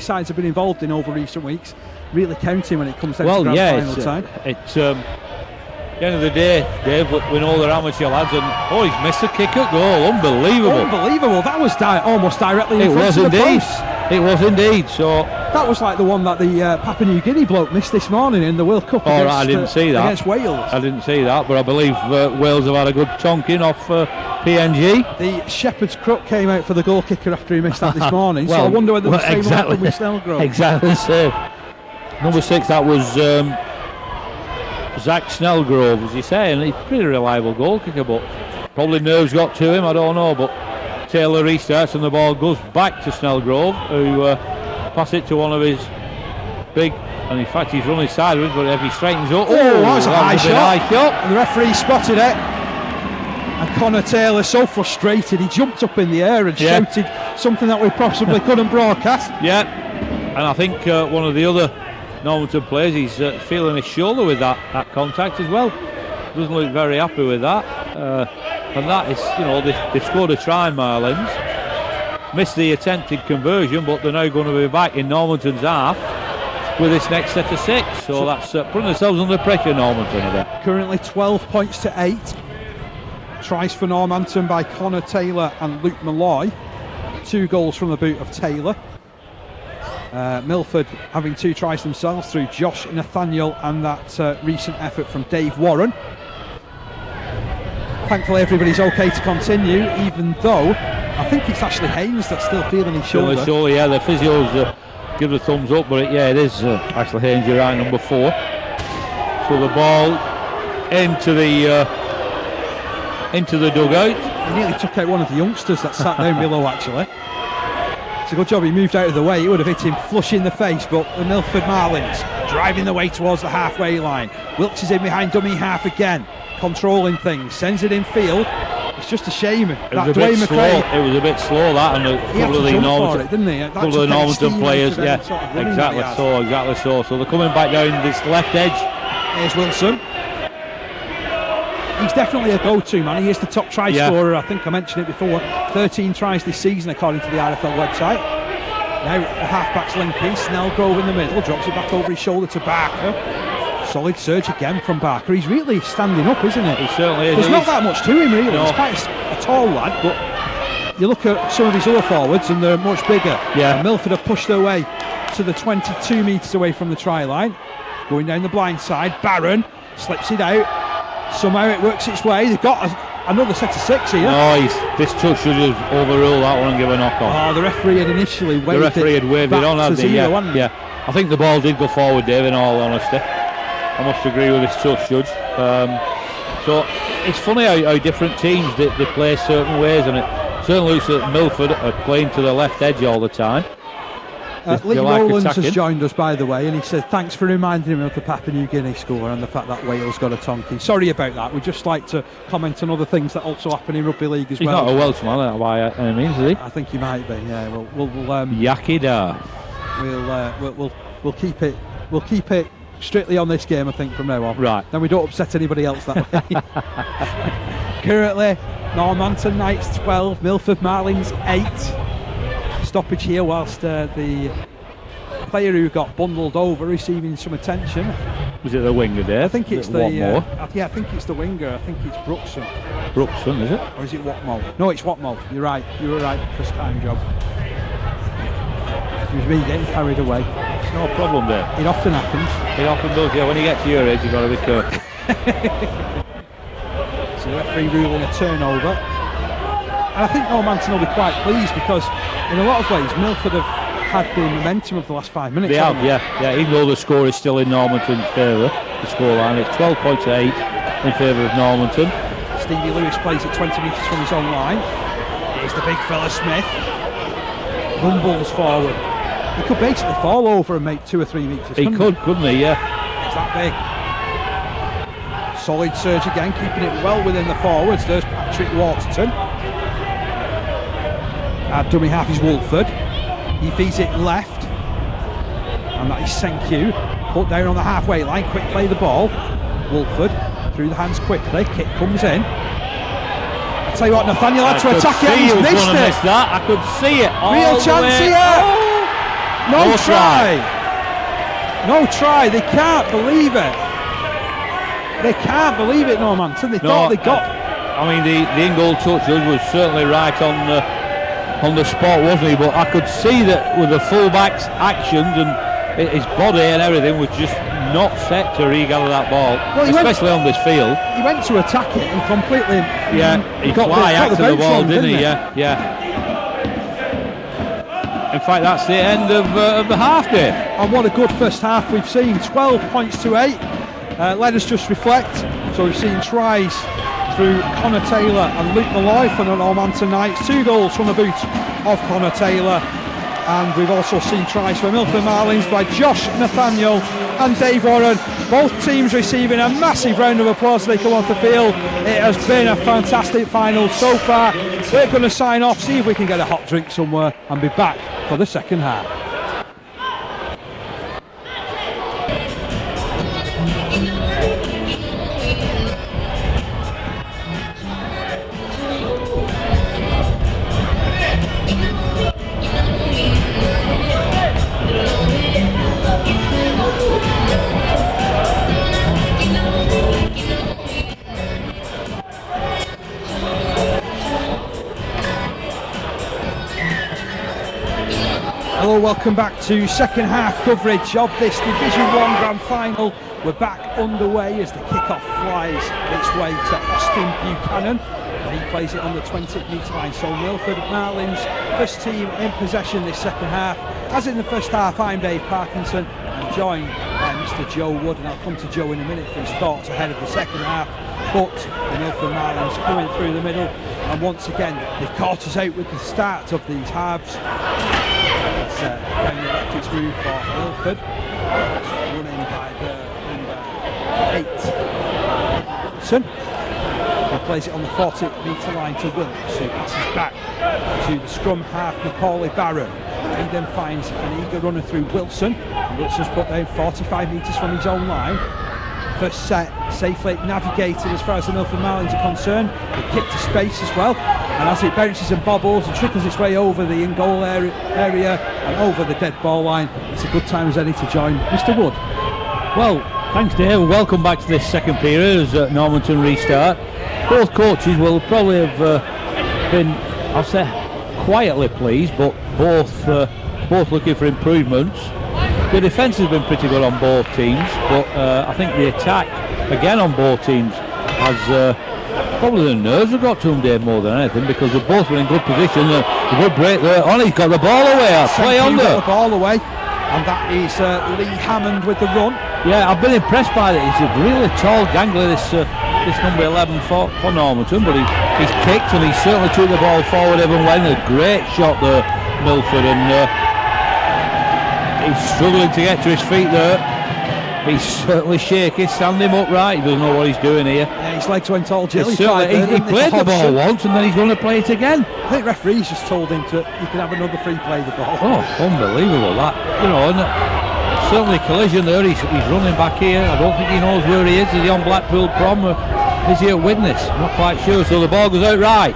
Speaker 2: sides have been involved in over recent weeks really counting when it comes down to grand final time.
Speaker 3: It's at the end of the day, Dave, we know they're amateur lads, and he's missed a kick at goal. Unbelievable.
Speaker 2: That was almost directly in front of the post.
Speaker 3: It was indeed. So
Speaker 2: that was like the one that the Papua New Guinea bloke missed this morning in the World Cup against Wales.
Speaker 3: I didn't see that, but I believe Wales have had a good tonking off PNG.
Speaker 2: The Shepherd's crook came out for the goal kicker after he missed that this morning. So I wonder whether the same will happen with Snellgrove.
Speaker 3: Exactly the same. Number 6, that was Zach Snellgrove, as you say, and he's a pretty reliable goal kicker, but probably nerves got to him, I don't know. But Taylor restarts and the ball goes back to Snellgrove, who pass it to one of his big, and in fact he's running sideways, but if he straightens up,
Speaker 2: that was a high shot. The referee spotted it, and Connor Taylor, so frustrated, he jumped up in the air and shouted something that we possibly couldn't broadcast.
Speaker 3: Yeah, and I think one of the other Normanton players, he's feeling his shoulder with that contact as well. Doesn't look very happy with that. And that is, they've scored a try, Marlins. Missed the attempted conversion, but they're now going to be back in Normanton's half with this next set of 6. So that's putting themselves under pressure, Normanton, a bit.
Speaker 2: Currently 12 points to 8. Tries for Normanton by Connor Taylor and Luke Malloy. 2 goals from the boot of Taylor. Milford having 2 tries themselves through Josh Nathaniel and that recent effort from Dave Warren. Thankfully everybody's okay to continue, even though I think it's Ashley Haynes that's still feeling his shoulder.
Speaker 3: Yeah, the physios give the thumbs up, but it is Ashley Haynes, you're right, number 4. So the ball into the dugout.
Speaker 2: He nearly took out one of the youngsters that sat down below, actually. It's a good job he moved out of the way. He would have hit him flush in the face, but the Milford Marlins driving the way towards the halfway line. Wilkes is in behind dummy half again, controlling things, sends it in field. It's just a shame
Speaker 3: It
Speaker 2: that
Speaker 3: was a
Speaker 2: Dwayne
Speaker 3: bit slow.
Speaker 2: McRae.
Speaker 3: It was a bit slow, that, and a
Speaker 2: He had
Speaker 3: couple of
Speaker 2: to
Speaker 3: the
Speaker 2: jump for
Speaker 3: Normanton,
Speaker 2: it, didn't he? That
Speaker 3: couple of
Speaker 2: took
Speaker 3: the
Speaker 2: any
Speaker 3: Normanton
Speaker 2: steam
Speaker 3: players,
Speaker 2: into them sort of running
Speaker 3: exactly
Speaker 2: that he
Speaker 3: so, exactly so. So they're coming back down this left edge.
Speaker 2: Here's Wilson. He's definitely a go-to man. He is the top try scorer. I think I mentioned it before. 13 tries this season according to the RFL website. Now the half-back's linking. Snellgrove in the middle, drops it back over his shoulder to Barker. Solid surge again from Barker. He's really standing up, isn't he?
Speaker 3: He certainly is.
Speaker 2: There's not that much to him really.
Speaker 3: No.
Speaker 2: He's quite a tall lad, but you look at some of his other forwards and they're much bigger.
Speaker 3: Yeah.
Speaker 2: And Milford have pushed their way to the 22 metres away from the try line. Going down the blind side, Barron slips it out. Somehow it works its way. They've got another set of 6 here.
Speaker 3: No, this touch should have overruled that one and give a knock on.
Speaker 2: Oh, the referee had initially waved it.
Speaker 3: The referee had waved it on, hadn't he?
Speaker 2: Zero, hadn't he?
Speaker 3: Yeah. I think the ball did go forward, Dave, in all honesty. I must agree with this touch, Judge. So it's funny how different teams they play certain ways, and it certainly looks like Milford are playing to the left edge all the time.
Speaker 2: Lee
Speaker 3: like
Speaker 2: Rowlands
Speaker 3: attacking.
Speaker 2: has joined us, by the way, and he said thanks for reminding him of the Papua New Guinea score and the fact that Wales got a tonking. Sorry about that. We'd just like to comment on other things that also happen in rugby league as
Speaker 3: He's
Speaker 2: well.
Speaker 3: not a Welshman by any means, is he?
Speaker 2: I think he might be. Yeah, we'll
Speaker 3: Yakida.
Speaker 2: we'll keep it strictly on this game, I think, from now on.
Speaker 3: Right.
Speaker 2: Then we don't upset anybody else that way. Currently, Normanton Knights 12, Milford Marlins 8. Stoppage here whilst the player who got bundled over receiving some attention.
Speaker 3: Was it the winger there?
Speaker 2: I think it's the
Speaker 3: Watmore.
Speaker 2: I think it's the winger. I think it's Brookson.
Speaker 3: Brookson, is it?
Speaker 2: Or is it Watmore? No, it's Watmore. You're right. You were right. First time job. It was me getting carried away.
Speaker 3: It's no problem there.
Speaker 2: It often happens.
Speaker 3: It often does, yeah. When you get to your age, you've got to be careful.
Speaker 2: So the referee ruling a turnover. And I think Normanton will be quite pleased because in a lot of ways Milford have had the momentum of the last 5 minutes.
Speaker 3: They have, yeah. Even though the score is still in Normanton's favour, the scoreline is 12 points to 8 in favour of Normanton.
Speaker 2: Stevie Lewis plays it 20 metres from his own line. Here's the big fella Smith. Rumbles forward. He could basically fall over and make 2 or 3 metres.
Speaker 3: He could, couldn't he? Yeah.
Speaker 2: It's that big. Solid surge again, keeping it well within the forwards. There's Patrick Waterton. Dummy half is Wolford. He feeds it left, and that is Senku. Put down on the halfway line. Quick play the ball. Wolford through the hands quickly. Kick comes in. I tell you what, Nathaniel had to attack it. He's missed it.
Speaker 3: That. I could see it.
Speaker 2: Real chance here. No try. No try. They can't believe it. They can't believe it, Normanton. They thought they got.
Speaker 3: I mean, the in-goal touch was certainly right on the spot, wasn't he? But I could see that with the full-back's actions and his body and everything was just not set to regather that ball, well, especially on this field.
Speaker 2: He went to attack it and completely.
Speaker 3: Yeah, he got the ball, didn't he? Yeah. In fact, that's the end of the half, Dave.
Speaker 2: And what a good first half we've seen. 12 points to 8. Let us just reflect. So we've seen tries through Connor Taylor and Luke Malloy for the Normanton Knights. 2 goals from the boot of Connor Taylor. And we've also seen tries for Milford Marlins by Josh Nathaniel and Dave Warren. Both teams receiving a massive round of applause as they come off the field. It has been a fantastic final so far. We're going to sign off, see if we can get a hot drink somewhere and be back for the second half. Hello, welcome back to second half coverage of this Division 1 Grand Final. We're back underway as the kickoff flies its way to Austin Buchanan. And he plays it on the 20-metre line. So Milford Marlins, first team in possession this second half. As in the first half, I'm Dave Parkinson. I'm joined by Mr. Joe Wood, and I'll come to Joe in a minute for his thoughts ahead of the second half. But the Milford Marlins coming through the middle, and once again they've caught us out with the start of these halves. When the left its move for Milford, running by the number 8. They plays it on the 40-metre line to Wilkes, who passes back to the scrum half, Macaulay Barron. He then finds an eager runner through Wilson. Wilson's put down 45 metres from his own line. First set safely navigated as far as the Milford Marlins are concerned. The kick to space as well, and as it bounces and bobbles and trickles its way over the in-goal area and over the dead ball line, it's a good time as any to join Mr. Wood.
Speaker 3: Well, thanks Dave. Welcome back to this second period as Normanton restart. Both coaches will probably have been, I'll say, quietly pleased, but both looking for improvements. The defence has been pretty good on both teams, but I think the attack again on both teams has probably the nerves have got to them, Dave, more than anything, because they've both been in good position. A good break there. On, he's got the ball away. Play on there.
Speaker 2: The ball away, and that is Lee Hammond with the run.
Speaker 3: Yeah, I've been impressed by it. He's a really tall gangler, this number 11 for Normanton, but he's kicked and he certainly took the ball forward even when. A great shot there, Milford, and he's struggling to get to his feet there. He's certainly shaky, standing upright. He doesn't know what he's doing here.
Speaker 2: Yeah, his legs went all jelly.
Speaker 3: He played the ball once and then he's going to play it again.
Speaker 2: I think referees just told him you can have another free play the ball.
Speaker 3: Oh, unbelievable that. You know, and certainly collision there. He's running back here. I don't think he knows where he is. Is he on Blackpool Prom or is he at Widnes? I'm not quite sure. So the ball goes out right.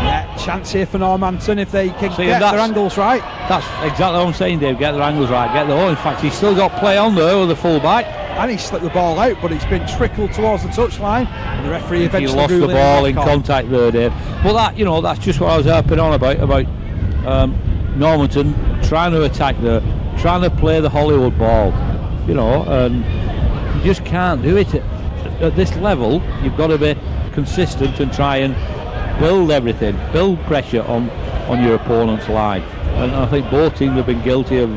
Speaker 2: Yeah, chance here for Normanton if they can get their angles right.
Speaker 3: That's exactly what I'm saying, Dave. Get their angles right. In fact, he's still got play on there with the full back.
Speaker 2: And he slipped the ball out, but it's been trickled towards the touchline. And the referee eventually
Speaker 3: lost the ball in contact there, Dave. But that, that's just what I was harping on about Normanton trying to attack there, trying to play the Hollywood ball, and you just can't do it at this level. You've got to be consistent and try and build everything, build pressure on your opponent's line. And I think both teams have been guilty of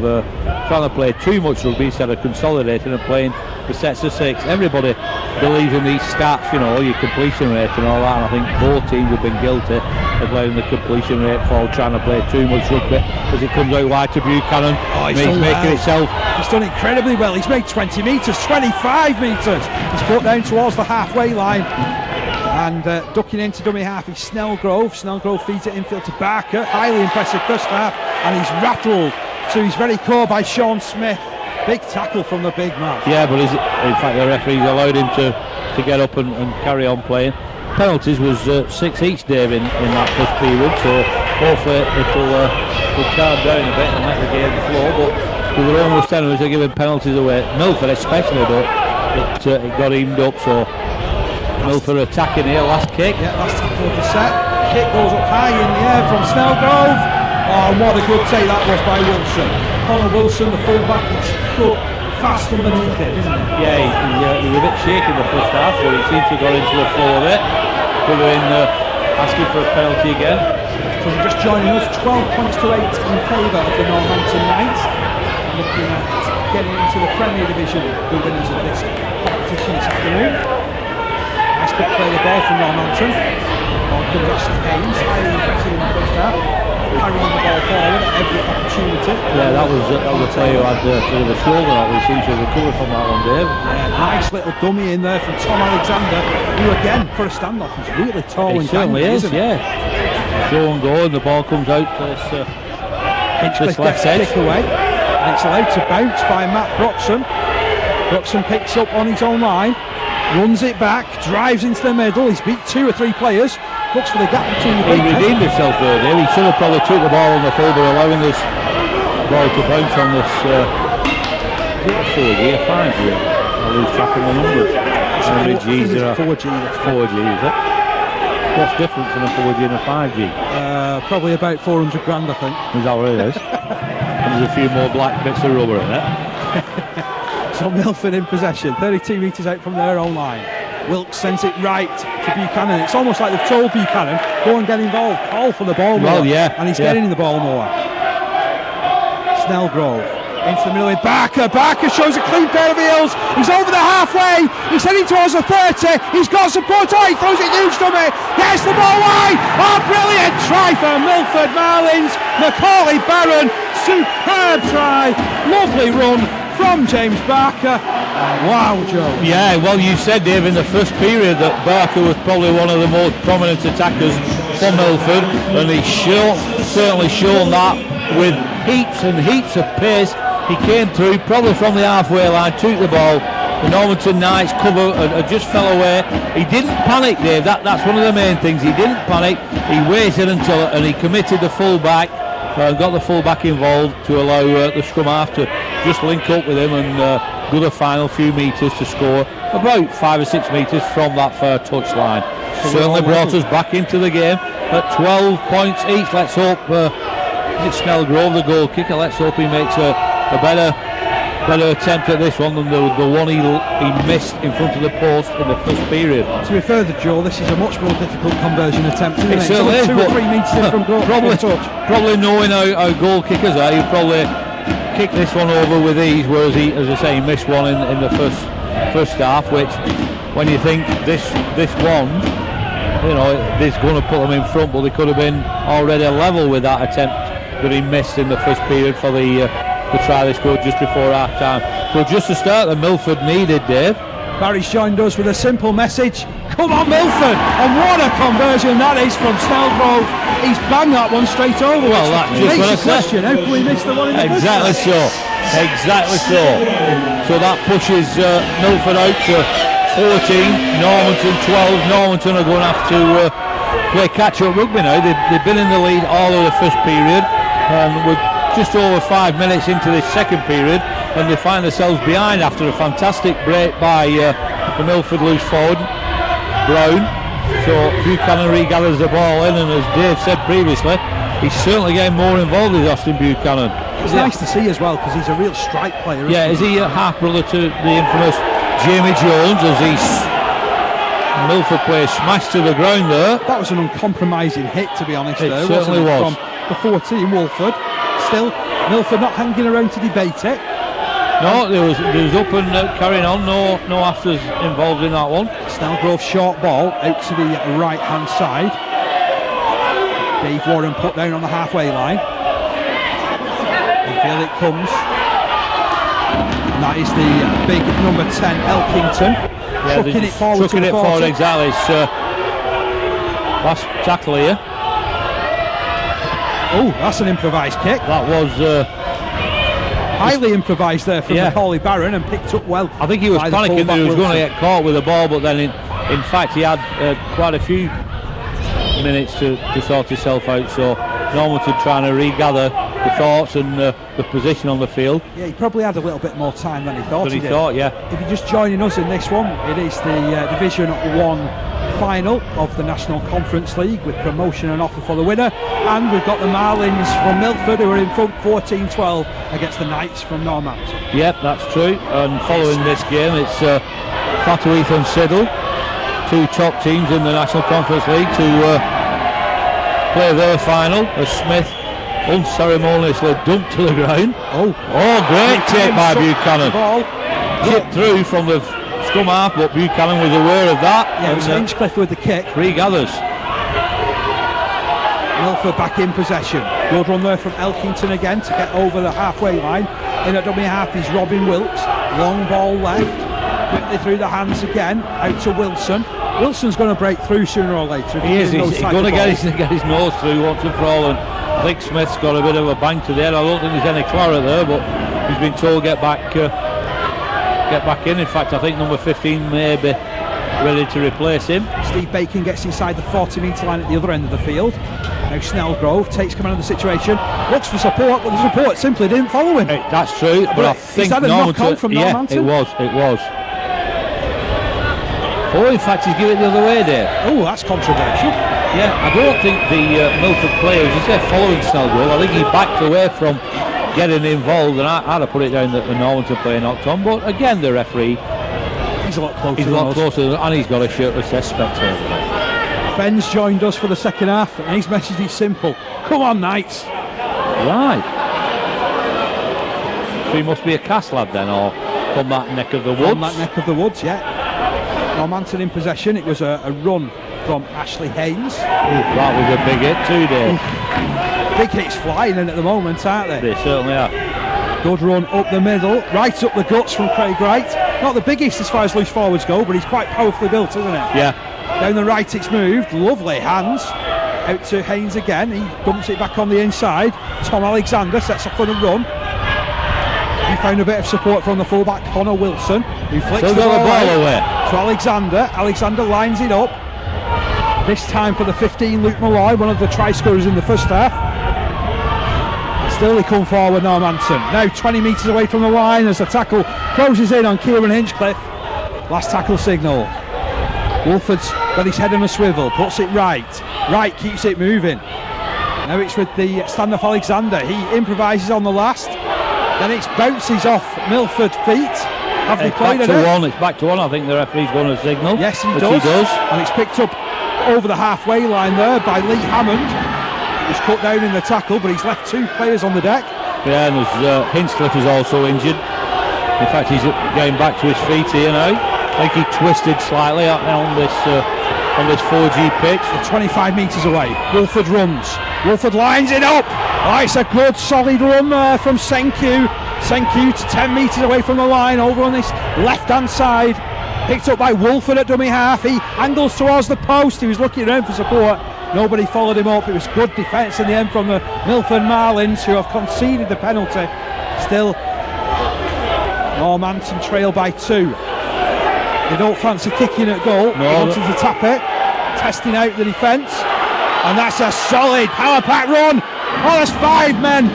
Speaker 3: trying to play too much rugby instead of consolidating and playing the sets of 6. Everybody believes in these stats, your completion rate and all that, and I think both teams have been guilty of letting the completion rate fall, trying to play too much rugby as it comes out wide to Buchanan. He's making itself.
Speaker 2: He's done incredibly well. He's made 20 metres, 25 metres. He's put down towards the halfway line. And ducking into dummy half is Snellgrove. Snellgrove feeds it infield to Barker. Highly impressive first half, and he's rattled to his very core by Sean Smith. Big tackle from the big man.
Speaker 3: Yeah, but in fact the referees allowed him to get up and carry on playing. Penalties was 6 each, Dave, in that first period, so hopefully it'll calm down a bit and let the game flow. But we were almost 10 of us are giving penalties away. Milford especially, but it got aimed up, so Milford attacking here, last kick.
Speaker 2: Yeah, last tackle of the set. Kick goes up high in the air from Snellgrove. Oh, and what a good take that was by Wilson. Connor Wilson, the full-back, is good, fast underneath it, isn't he?
Speaker 3: Yeah, he was a bit shaky in the first half, but he seems to have got into the flow of it. Going asking for a penalty again.
Speaker 2: So just joining us, 12 points to 8 in favour of the Normanton Knights. Looking at getting into the Premier Division, the winners of this competition this afternoon. Nice quick play the ball from Normanton. On comes Ashley Haynes, highly impressive in the first half, carrying the ball forward at every opportunity.
Speaker 3: Yeah, that was the player who had the shoulder that we seem to recover from that one, Dave.
Speaker 2: Yeah, nice little dummy in there from Tom Alexander, who again, for a standoff, is really tall and
Speaker 3: certainly is, yeah. Show and go, and the ball comes out to this left edge.
Speaker 2: Kick away, and it's allowed to bounce by Matt Broxham. Broxham picks up on his own line, runs it back, drives into the middle. He's beat 2 or 3 players, looks for the gap between the big men.
Speaker 3: He redeemed himself there, Dave. He should have probably took the ball on the full, but allowing this ball to bounce on this 4G or 5G. I lose track of the numbers. How many G's there are?
Speaker 2: 4G.
Speaker 3: 4G, is it? What's different from a 4G and a 5G?
Speaker 2: Probably about 400 grand, I think.
Speaker 3: Is that what it is? And there's a few more black bits of rubber in it.
Speaker 2: So Milford in possession, 32 metres out from their own line. Wilkes sends it right to Buchanan. It's almost like they've told Buchanan, go and get involved, call for the ball more.
Speaker 3: Well, yeah.
Speaker 2: And he's getting in the ball more. Snellgrove into the middle with Barker. Barker shows a clean pair of heels. He's over the halfway. He's heading towards the 30. He's got support. Oh, he throws it huge to me. Gets the ball wide. Oh, brilliant try for Milford Marlins. Macaulay Barron. Superb try. Lovely run from James Barker. Wow, Joe.
Speaker 3: Yeah, well, you said, Dave, in the first period that Barker was probably one of the most prominent attackers for MIlford, and he's certainly shown that with heaps and heaps of pace. He came through probably from the halfway line, took the ball. The Normanton Knights cover just fell away. He didn't panic, Dave. That's one of the main things. He didn't panic. He waited and he committed the full-back, got the full-back involved to allow the scrum half to just link up with him and do the final few metres to score about 5 or 6 metres from that far touchline. Certainly brought us back into the game at 12 points each. Let's hope it's Snellgrove, the goal kicker. Let's hope he makes a better attempt at this one than the one he missed in front of the post in the first period.
Speaker 2: To be further, Joel, this is a much more difficult conversion attempt, isn't it?
Speaker 3: It certainly is,
Speaker 2: 2 or 3 metres in from goal.
Speaker 3: Probably knowing how goal kickers are, he'll probably kick this one over with ease, whereas he, as I say, he missed one in the first half, which, when you think this one, this is going to put them in front, but they could have been already level with that attempt that he missed in the first period for the try they scored just before half time. But just to start, the MIlford needed, Dave.
Speaker 2: Barry's joined us with a simple message. Come on, MIlford! And what a conversion that is from Snellgrove. He's banged that one straight over.
Speaker 3: Well, that just
Speaker 2: makes the question. How can we miss the one in the
Speaker 3: Exactly so. Exactly so. So that pushes MIlford out to 14, Normanton 12. Normanton are going to have to play catch-up rugby now. They've been in the lead all of the first period, and we're just over 5 minutes into this second period, and they find themselves behind after a fantastic break by the MIlford loose forward, Brown. So Buchanan regathers the ball in, and as Dave said previously, he's certainly getting more involved with Austin Buchanan.
Speaker 2: It's nice to see as well, because he's a real strike player.
Speaker 3: Is he a half-brother to the infamous Jamie Jones, as he MIlford player smashed to the ground there?
Speaker 2: That was an uncompromising hit, to be honest.
Speaker 3: It certainly was.
Speaker 2: From the 14, Wolford. Still, MIlford not hanging around to debate it.
Speaker 3: No, there was up and carrying on. No afters involved in that one.
Speaker 2: Snellgrove short ball out to the right hand side. Dave Warren put down on the halfway line. Infield it comes. And that is the big number 10 Elkington.
Speaker 3: Yeah,
Speaker 2: trucking it forward.
Speaker 3: Trucking it forward, exactly. It's last tackle here.
Speaker 2: Oh, that's an improvised kick.
Speaker 3: That was
Speaker 2: highly improvised there from Macaulay Barron, and picked up well.
Speaker 3: I think he was panicking that he was going to get caught with the ball, but then in fact he had quite a few minutes to sort himself out. So Normanton trying to regather the thoughts and the position on the field.
Speaker 2: Yeah, he probably had a little bit more time than he thought.
Speaker 3: He thought, yeah.
Speaker 2: If you're just joining us in this one, it is the Division 1 final of the National Conference League, with promotion and offer for the winner, and we've got the Marlins from MIlford who are in front 14-12 against the Knights from Normanton.
Speaker 3: Yep, that's true. And following this game, it's Fatuith and Siddle, two top teams in the National Conference League, to play their final as Smith unceremoniously dumped to the ground.
Speaker 2: Oh,
Speaker 3: great take by Buchanan. Chipped through from the scrum half, but Buchanan was aware of that.
Speaker 2: Yeah, it was Hinchcliffe with the kick.
Speaker 3: Regathers.
Speaker 2: MIlford back in possession. Good run there from Elkington again to get over the halfway line. In at dummy half is Robin Wilkes. Long ball left. Quickly through the hands again. Out to Wilson. Wilson's going to break through sooner or later.
Speaker 3: He is. He's going to get his nose through once and for all. And I think Smith's got a bit of a bang to the head. I don't think there's any claret there, but he's been told get back in. In fact, I think number 15 may be ready to replace him.
Speaker 2: Steve Bacon gets inside the 40-metre line at the other end of the field. Now Snellgrove takes command of the situation, looks for support, but the support simply didn't follow him.
Speaker 3: That's true, but I think
Speaker 2: Normanton from Normanton.
Speaker 3: It was. Oh, in fact, he's given it the other way there.
Speaker 2: Oh, that's controversial.
Speaker 3: Yeah, I don't think the MIlford players, as they're following Snellgrove, I think he backed away from getting involved, and I'd have put it down that the Normanton player knocked on. But again, the referee,
Speaker 2: he's a lot closer.
Speaker 3: And he's got a shirt that says spectator.
Speaker 2: Ben's joined us for the second half, and his message is simple: come on, Knights.
Speaker 3: Right. So he must be a cast lad then, or from that neck of the woods.
Speaker 2: From that neck of the woods, yeah. Normanton in possession. It was a run from Ashley Haynes.
Speaker 3: That was a big hit too, Dave.
Speaker 2: Big hits flying in at the moment, aren't they?
Speaker 3: They certainly are.
Speaker 2: Good run up the middle, right up the guts from Craig Wright. Not the biggest as far as loose forwards go, but he's quite powerfully built, isn't it?
Speaker 3: Yeah.
Speaker 2: Down the right it's moved, lovely hands. Out to Haynes again, he dumps it back on the inside. Tom Alexander sets up for the run. He found a bit of support from the fullback Connor Wilson, who flicks the ball away to Alexander. Alexander lines it up. This time for the 15, Luke Malloy, one of the try scorers in the first half. Still they come forward, Normanton. Now 20 metres away from the line as the tackle closes in on Kieran Hinchcliffe. Last tackle signal. Wolford's got his head on a swivel, puts it right. Right keeps it moving. Now it's with the standoff Alexander. He improvises on the last. Then it bounces off MIlford feet. Have they played it?
Speaker 3: It's back to one. I think the referee's going to signal.
Speaker 2: Yes, he does. And it's picked up over the halfway line there by Lee Hammond. He's cut down in the tackle, but he's left two players on the deck.
Speaker 3: Yeah, and there's Hinchcliffe is also injured. In fact, he's getting back to his feet here now. I think he twisted slightly on this 4G pitch.
Speaker 2: They're 25 metres away. Wolford runs. Wolford lines it up. Oh, it's a good solid run there from Senku. Senku to 10 metres away from the line, over on this left-hand side. Picked up by Wolford at dummy half. He angles towards the post. He was looking around for support. Nobody followed him up. It was good defence in the end from the MIlford Marlins, who have conceded the penalty. Still, Normanton trail by 2. They don't fancy kicking at goal. They wanted to tap it, testing out the defence, and that's a solid power pack run. Oh, there's 5 men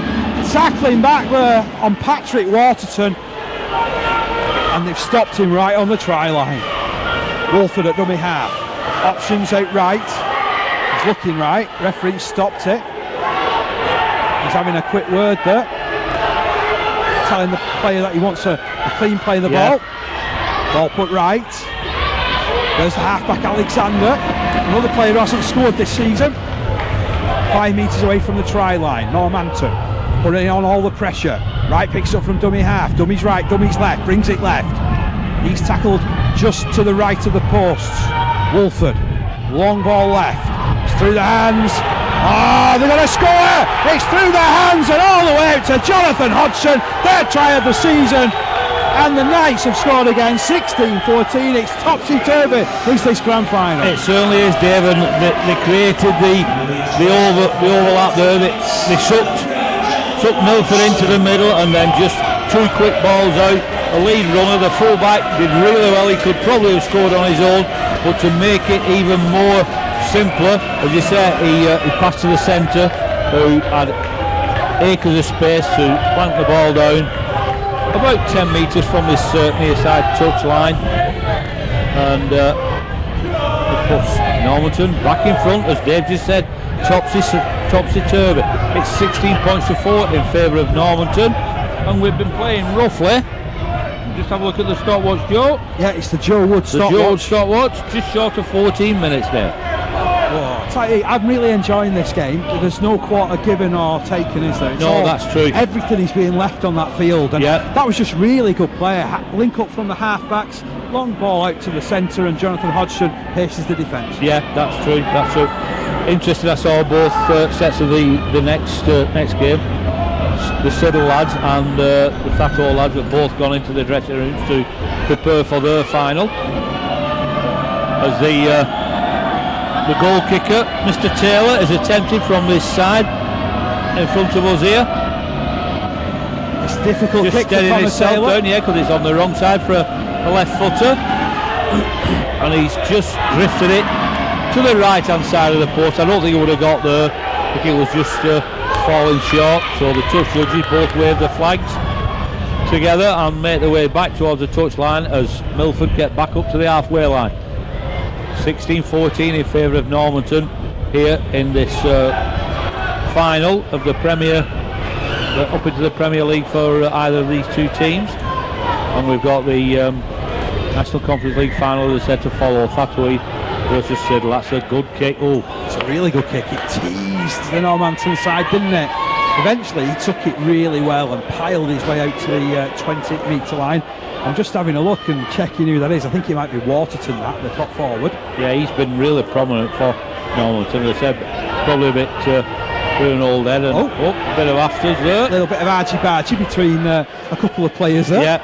Speaker 2: tackling back there on Patrick Waterton, and they've stopped him right on the try line. Wolford at dummy half. Options out right. He's looking right. Referee stopped it. He's having a quick word there, telling the player that he wants a clean play of the ball. Ball put right. There's the halfback Alexander, another player who hasn't scored this season. 5 metres away from the try line. Normanton putting on all the pressure. Right picks up from dummy half. Dummy's right, dummy's left, brings it left. He's tackled just to the right of the posts. Wolford, long ball left. It's through the hands. Oh, they're going to score! It's through the hands and all the way out to Jonathan Hodgson. Their try of the season. And the Knights have scored again, 16-14. It's topsy-turvy, is this grand final.
Speaker 3: It certainly is, Dave, and they created the overlap there. They sucked MIlford into the middle, and then just 2 quick balls out. A lead runner, the fullback, did really well. He could probably have scored on his own, but to make it even more simpler, as you say, he passed to the centre, who had acres of space to plant the ball down about 10 metres from this near side touch line, and it puts Normanton back in front, as Dave just said, topsy-turvy. It's 16 points to 4 in favour of Normanton, and we've been playing roughly. Just have a look at the stopwatch, Joe.
Speaker 2: Yeah, it's the Joe Wood stopwatch.
Speaker 3: The Joe Wood stopwatch, just short of 14 minutes there.
Speaker 2: I'm really enjoying this game. There's no quarter given or taken, is there?
Speaker 3: That's true.
Speaker 2: Everything is being left on that field, and that was just really good play. Link up from the half-backs, long ball out to the centre, and Jonathan Hodgson paces the defence. Yeah,
Speaker 3: that's true. Interesting, I saw both sets of the next game. The Siddle lads and the Thato lads have both gone into the dressing rooms to prepare for their final. As the goal kicker, Mr. Taylor, is attempted from this side in front of us here.
Speaker 2: It's difficult
Speaker 3: just
Speaker 2: kick
Speaker 3: steadying
Speaker 2: for
Speaker 3: himself
Speaker 2: Taylor
Speaker 3: down, because it's on the wrong side for a left footer, and he's just drifted it to the right hand side of the post. I don't think he would have got there. I think it was just falling short. So the touch judges both wave the flags together and make their way back towards the touch line as MIlford get back up to the halfway line. 16-14 in favour of Normanton here in this final of the Premier, up into the Premier League for either of these two teams. And we've got the National Conference League final that's set to follow. Fatui versus Siddle. That's a good kick. Oh,
Speaker 2: it's a really good kick. It teased the Normanton side, didn't it? Eventually he took it really well and piled his way out to the 20 metre line. I'm just having a look and checking who that is. I think it might be Waterton, the top forward.
Speaker 3: Yeah, he's been really prominent for Normanton. As I said, probably a bit with an old head and a bit of afters there.
Speaker 2: A little bit of argy-bargy between a couple of players there.
Speaker 3: Yeah.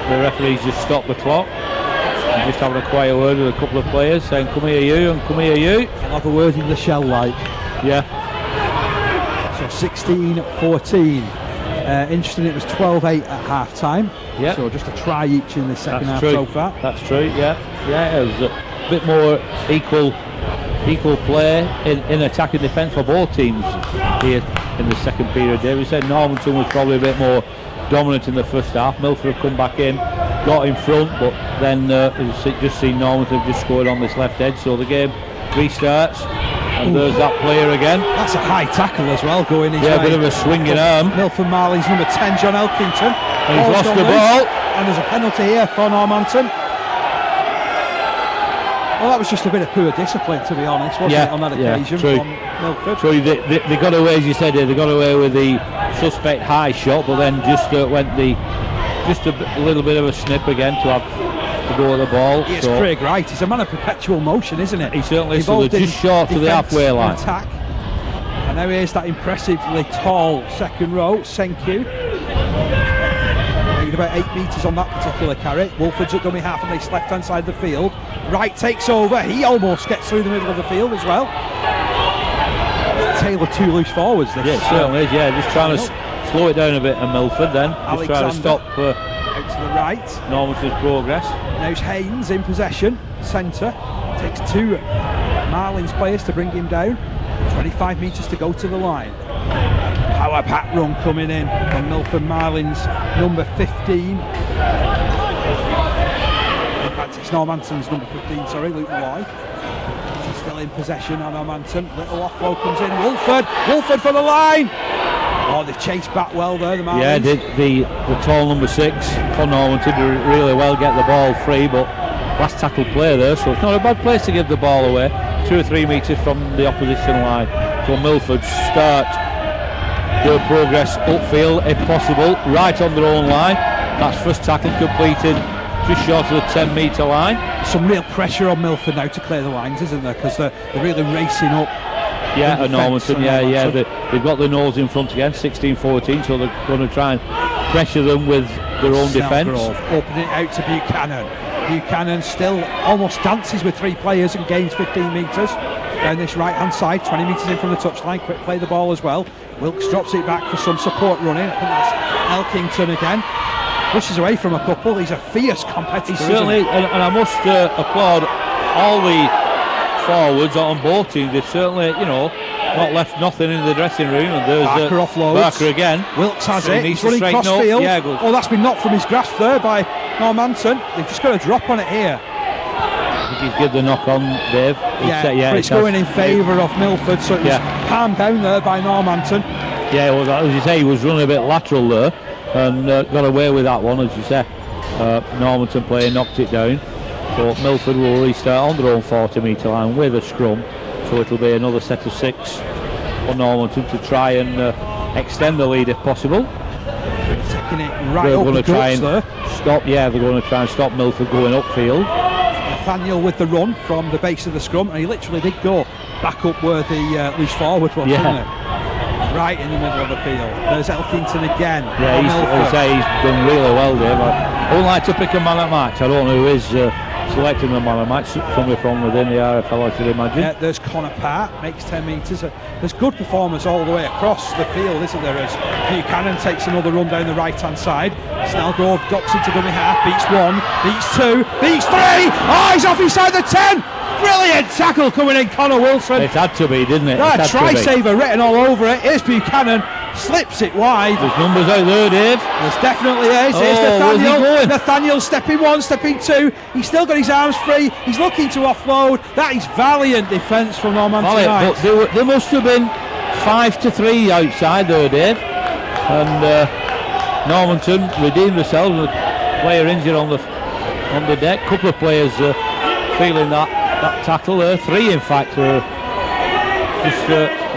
Speaker 3: The referees just stopped the clock. And just having a quiet word with a couple of players saying, come here you and come here you.
Speaker 2: I'll have a word in the shell like.
Speaker 3: Yeah.
Speaker 2: So 16-14. Interesting, it was 12-8 at half time.
Speaker 3: Yeah.
Speaker 2: So just a try each in the second half so far.
Speaker 3: That's true, yeah. Yeah, it was a bit more equal play in attack and defence for both teams here in the second period. David said Normanton was probably a bit more dominant in the first half. Milford have come back in, got in front, but then just seen Normanton just scored on this left edge, so the game restarts. And there's that player again.
Speaker 2: That's a high tackle as well going his way.
Speaker 3: Yeah, a bit of a swinging arm.
Speaker 2: Milford Marlins number 10, John Elkington.
Speaker 3: And he's lost the ball.
Speaker 2: And there's a penalty here for Normanton. Well, that was just a bit of poor discipline, to be honest, wasn't it, on that occasion from Milford?
Speaker 3: So they got away, as you said, they got away with the suspect high shot, but then just went just a little bit of a snip again to go at the ball.
Speaker 2: It's Craig Wright. He's a man of perpetual motion, isn't it?
Speaker 3: He certainly is. So they're just short to the halfway line.
Speaker 2: Attack. And now here's that impressively tall second row, Senkyu. Need about 8 metres on that particular carry. Wolford's at dummy half on this left-hand side of the field. Wright takes over. He almost gets through the middle of the field as well. Taylor two loose forwards. This.
Speaker 3: Yeah, it certainly is. Yeah, just trying to slow it down a bit. And Milford then just trying to stop.
Speaker 2: Out to the right.
Speaker 3: Normanton's progress.
Speaker 2: Now it's Haynes in possession, centre. Takes 2 Marlins players to bring him down. 25 metres to go to the line. Power pack run coming in from Milford Marlins, number 15. In fact, it's Normanton's number 15, sorry, Luke Malloy. She's still in possession on Normanton. Little offload comes in. Wolford for the line. Oh, they've chased back well there, the Marlins.
Speaker 3: Yeah, the tall number 6 for Normanton did really well get the ball free, but last tackle play there, so it's not a bad place to give the ball away. 2 or 3 metres from the opposition line. So Milford start their progress upfield if possible, right on their own line. That's first tackle completed just short of the 10 metre line.
Speaker 2: Some real pressure on Milford now to clear the lines, isn't there? Because they're really racing up.
Speaker 3: Yeah, and Normanton, they've got the nose in front again, 16-14, so they're going to try and pressure them with their own defence.
Speaker 2: Opening it out to Buchanan. Buchanan still almost dances with 3 players and gains 15 metres down this right hand side, 20 metres in from the touchline. Quick play the ball as well. Wilkes drops it back for some support running. I think that's Elkington again. Pushes away from a couple. He's a fierce competitor.
Speaker 3: He certainly, and I must applaud all the forwards on both teams. They've certainly, not left nothing in the dressing room. And there's
Speaker 2: Barker offloads.
Speaker 3: Barker again.
Speaker 2: Wilkes has it.
Speaker 3: He's
Speaker 2: running cross field.
Speaker 3: Yeah, good.
Speaker 2: Oh, that's been knocked from his grasp there by Normanton. They've just got a drop on it here.
Speaker 3: I think he's given the knock on, Dave.
Speaker 2: But it's going in favour of Milford, so it was palmed down there by Normanton.
Speaker 3: Yeah, well, as you say, he was running a bit lateral there and got away with that one, as you say. Normanton player knocked it down. So Milford will restart on their own 40 metre line with a scrum. So it'll be another set of 6 for Normanton to try and extend the lead if possible.
Speaker 2: Taking it right up the guts there.
Speaker 3: They're going to try and stop Milford going upfield.
Speaker 2: Nathaniel with the run from the base of the scrum, and he literally did go back up where the loose forward was, didn't it? Right in the middle of the field. There's Elkington again.
Speaker 3: Yeah, he's done really well there. I would like to pick a man at match. I don't know who is selecting the man at match. Somebody from within the RFL, I should imagine.
Speaker 2: Yeah, there's Connor Part, makes 10 metres. There's good performance all the way across the field, isn't there? As Buchanan takes another run down the right-hand side. Snellgrove ducks into dummy half, beats 1, beats 2, beats 3. Oh, he's off inside the 10. Brilliant tackle coming in, Connor Wilson.
Speaker 3: It had to be, didn't it?
Speaker 2: Try-saver written all over it. Here's Buchanan, slips it wide.
Speaker 3: There's numbers out there, Dave.
Speaker 2: There's definitely is. Here's Nathaniel. Nathaniel stepping 1, stepping 2. He's still got his arms free. He's looking to offload. That is valiant defence from Normanton.
Speaker 3: But there must have been 5-3 outside there, Dave. And Normanton redeemed themselves with a player injured on the deck. A couple of players feeling that tackle there. 3 in fact just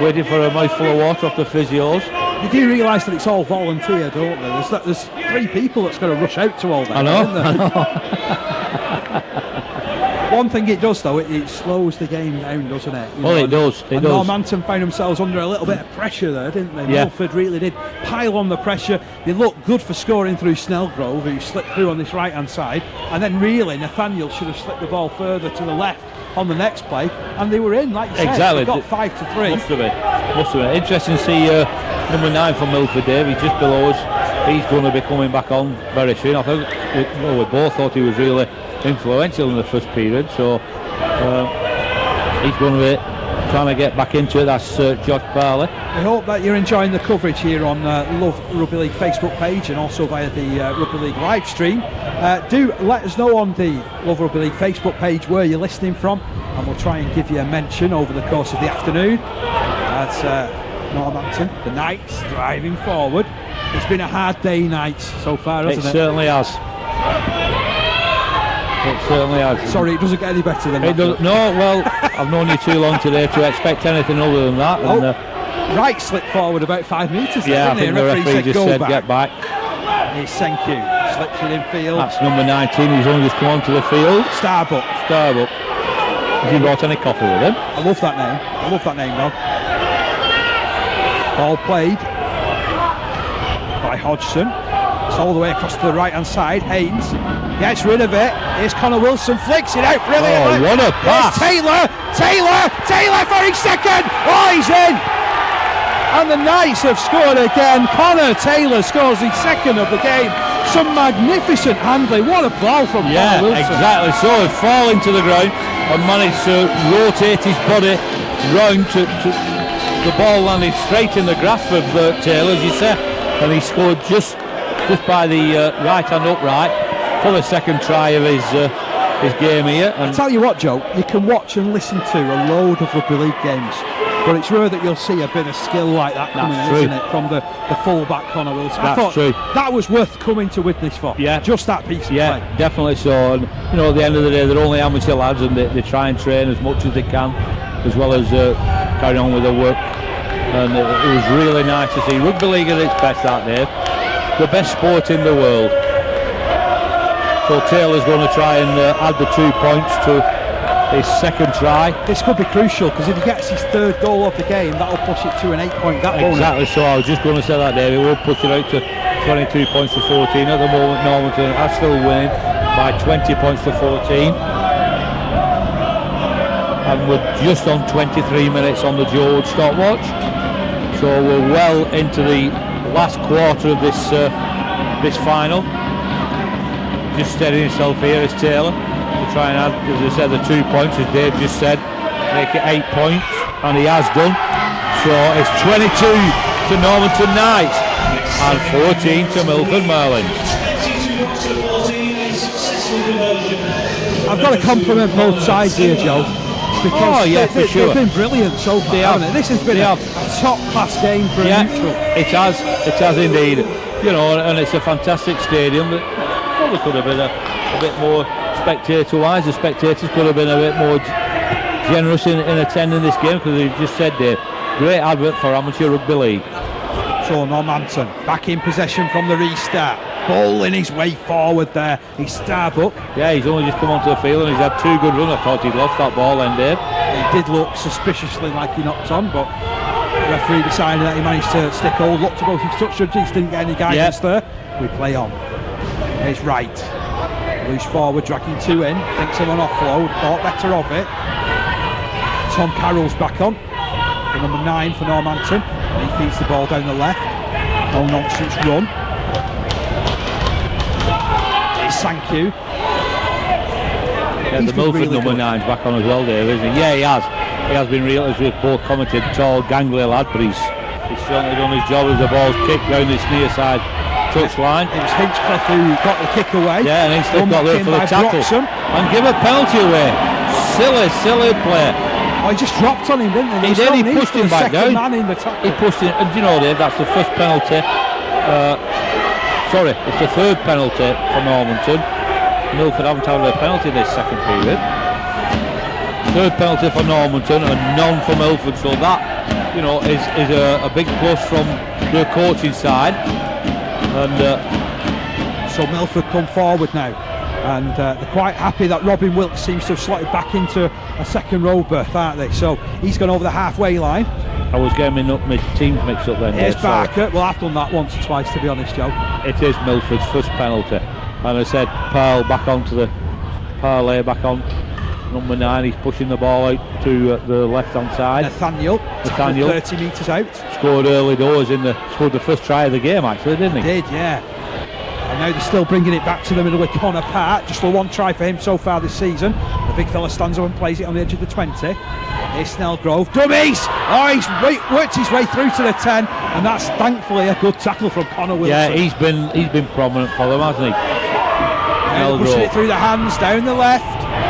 Speaker 3: waiting for a mouthful of water off the physios.
Speaker 2: You do realise that it's all volunteer, don't they? There's 3 people that's got to rush out to all that.
Speaker 3: I know.
Speaker 2: One thing it does though, it slows the game down, doesn't it?
Speaker 3: Well, it does. It does.
Speaker 2: Normanton found themselves under a little bit of pressure there, didn't they?
Speaker 3: Yeah.
Speaker 2: MIlford really did pile on the pressure. They looked good for scoring through Snellgrove, who slipped through on this right-hand side, and then really Nathaniel should have slipped the ball further to the left on the next play, and they were in, like you said.
Speaker 3: Exactly.
Speaker 2: They got 5-3.
Speaker 3: Must have been. Interesting to see number 9 from MIlford, Dave. He's just below us. He's going to be coming back on very soon. I think we both thought he was really influential in the first period, so he's going to be trying to get back into it. That's Josh Barley.
Speaker 2: We hope that you're enjoying the coverage here on Love Rugby League Facebook page and also via the Rugby League live stream. Do let us know on the Love Rugby League Facebook page where you're listening from, and we'll try and give you a mention over the course of the afternoon. That's Normanton, the Knights driving forward. It's been a hard day, Knights, so far, hasn't it?
Speaker 3: It certainly has. It certainly has.
Speaker 2: Sorry, it doesn't get any better than
Speaker 3: it
Speaker 2: that.
Speaker 3: Does, no, well, I've known you too long today to expect anything other than that.
Speaker 2: Oh,
Speaker 3: and,
Speaker 2: right slipped forward about 5 metres.
Speaker 3: Yeah, I think the referee just said get back.
Speaker 2: Here's Senku, slips it in field.
Speaker 3: That's number 19, who's only just come onto the field.
Speaker 2: Starbuck.
Speaker 3: Has he brought any coffee with him?
Speaker 2: I love that name. I love that name, Rob. Ball played by Hodgson. It's all the way across to the right hand side. Haynes gets rid of it. Here's Connor Wilson, flicks it out brilliantly.
Speaker 3: Oh, what a pass!
Speaker 2: Taylor for his second. Oh, he's in. And the Knights have scored again. Connor Taylor scores his second of the game. Some magnificent handling. What a ball from Connor Wilson.
Speaker 3: Exactly. So he falling to the ground and managed to rotate his body round to the ball landing straight in the grasp of Taylor, as you say, and he scored just by the right hand upright for the second try of his game here. And
Speaker 2: I tell you what, Joe, you can watch and listen to a load of rugby league games, but it's rare that you'll see a bit of skill like that coming in, isn't it, from the full-back Connor Wilson. I thought that was worth coming to witness for. Yeah, just that piece of play.
Speaker 3: Definitely so. And you know, at the end of the day, they're only amateur lads, and they try and train as much as they can, as well as carry on with their work. And it was really nice to see rugby league at its best that day. The best sport in the world. So Taylor's going to try and add the 2 points to his second try.
Speaker 2: This could be crucial, because if he gets his third goal of the game, that'll push it to an 8-point gap.
Speaker 3: Exactly. So I was just going to say that, David. We'll push it out to 22 points to 14. At the moment, Normanton are still winning by 20 points to 14. And we're just on 23 minutes on the George stopwatch. So we're well into the last quarter of this final. Just steadying himself here is Taylor to try and add, as I said, the 2 points, as Dave just said, make it 8 points, and he has done. So it's 22 to Normanton Knights and 14 to MIlford Marlins.
Speaker 2: I've got to compliment both sides here, Joe. Because
Speaker 3: for sure.
Speaker 2: They've been brilliant so far, haven't they? This has been a top-class game for a neutral.
Speaker 3: It has indeed. You know, and it's a fantastic stadium. But probably could have been a bit more spectator-wise. The spectators could have been a bit more generous in attending this game, because they just said, Dave, great advert for amateur rugby league.
Speaker 2: So Normanton back in possession from the restart. Bowling his way forward there. He's Starbuck.
Speaker 3: Yeah, he's only just come onto the field and he's had 2 good runs. I thought he'd lost that ball then, Dave.
Speaker 2: He did look suspiciously like he knocked on, but the referee decided that he managed to stick hold. Looked to both his touch judges, didn't get any guidance there. We play on. Here's Wright. Loose forward, dragging 2 in. Thinks of an offload. Thought better of it. Tom Carroll's back on. The number 9 for Normanton. He feeds the ball down the left. No nonsense run. Thank you.
Speaker 3: Yeah, the MIlford really number 9's back on as well, Dave, isn't he? Yeah, he has. He has been real, as we've both commented, tall, gangly lad, but he's certainly done his job as the ball's kicked down this near side touch line.
Speaker 2: It was Hinchcliffe who got the kick away.
Speaker 3: Yeah, and Hinchcliffe got there for the tackle.
Speaker 2: Broxham.
Speaker 3: And give a penalty away. Silly play.
Speaker 2: Oh, he just dropped on him, didn't he?
Speaker 3: He did, he pushed him back down.
Speaker 2: Man in the tackle.
Speaker 3: He pushed him, and you know, Dave, that's the first penalty. Sorry, it's the third penalty for Normanton. MIlford haven't had a penalty this second period. Third penalty for Normanton and none for MIlford, so that, you know, is a big plus from the coaching side. And
Speaker 2: so MIlford come forward now. and they're quite happy that Robin Wilkes seems to have slotted back into a second row berth, aren't they? So he's gone over the halfway line.
Speaker 3: I was getting my teams mixed up then.
Speaker 2: Here's Barker. Well, I've done that once or twice, to be honest, Joe.
Speaker 3: It is Milford's first penalty, and I said Parlay back on number 9. He's pushing the ball out to the left-hand side.
Speaker 2: Nathaniel 30 metres out.
Speaker 3: Scored early doors scored the first try of the game, actually, didn't he?
Speaker 2: Did, yeah. And now they're still bringing it back to the middle with Connor Part. Just the one try for him so far this season. The big fella stands up and plays it on the edge of the 20. Here's Snellgrove. Dummies! Oh, he's worked his way through to the 10, and that's thankfully a good tackle from Connor Wilson.
Speaker 3: Yeah, he's been prominent for them, hasn't he?
Speaker 2: Pushing it through the hands, down the left.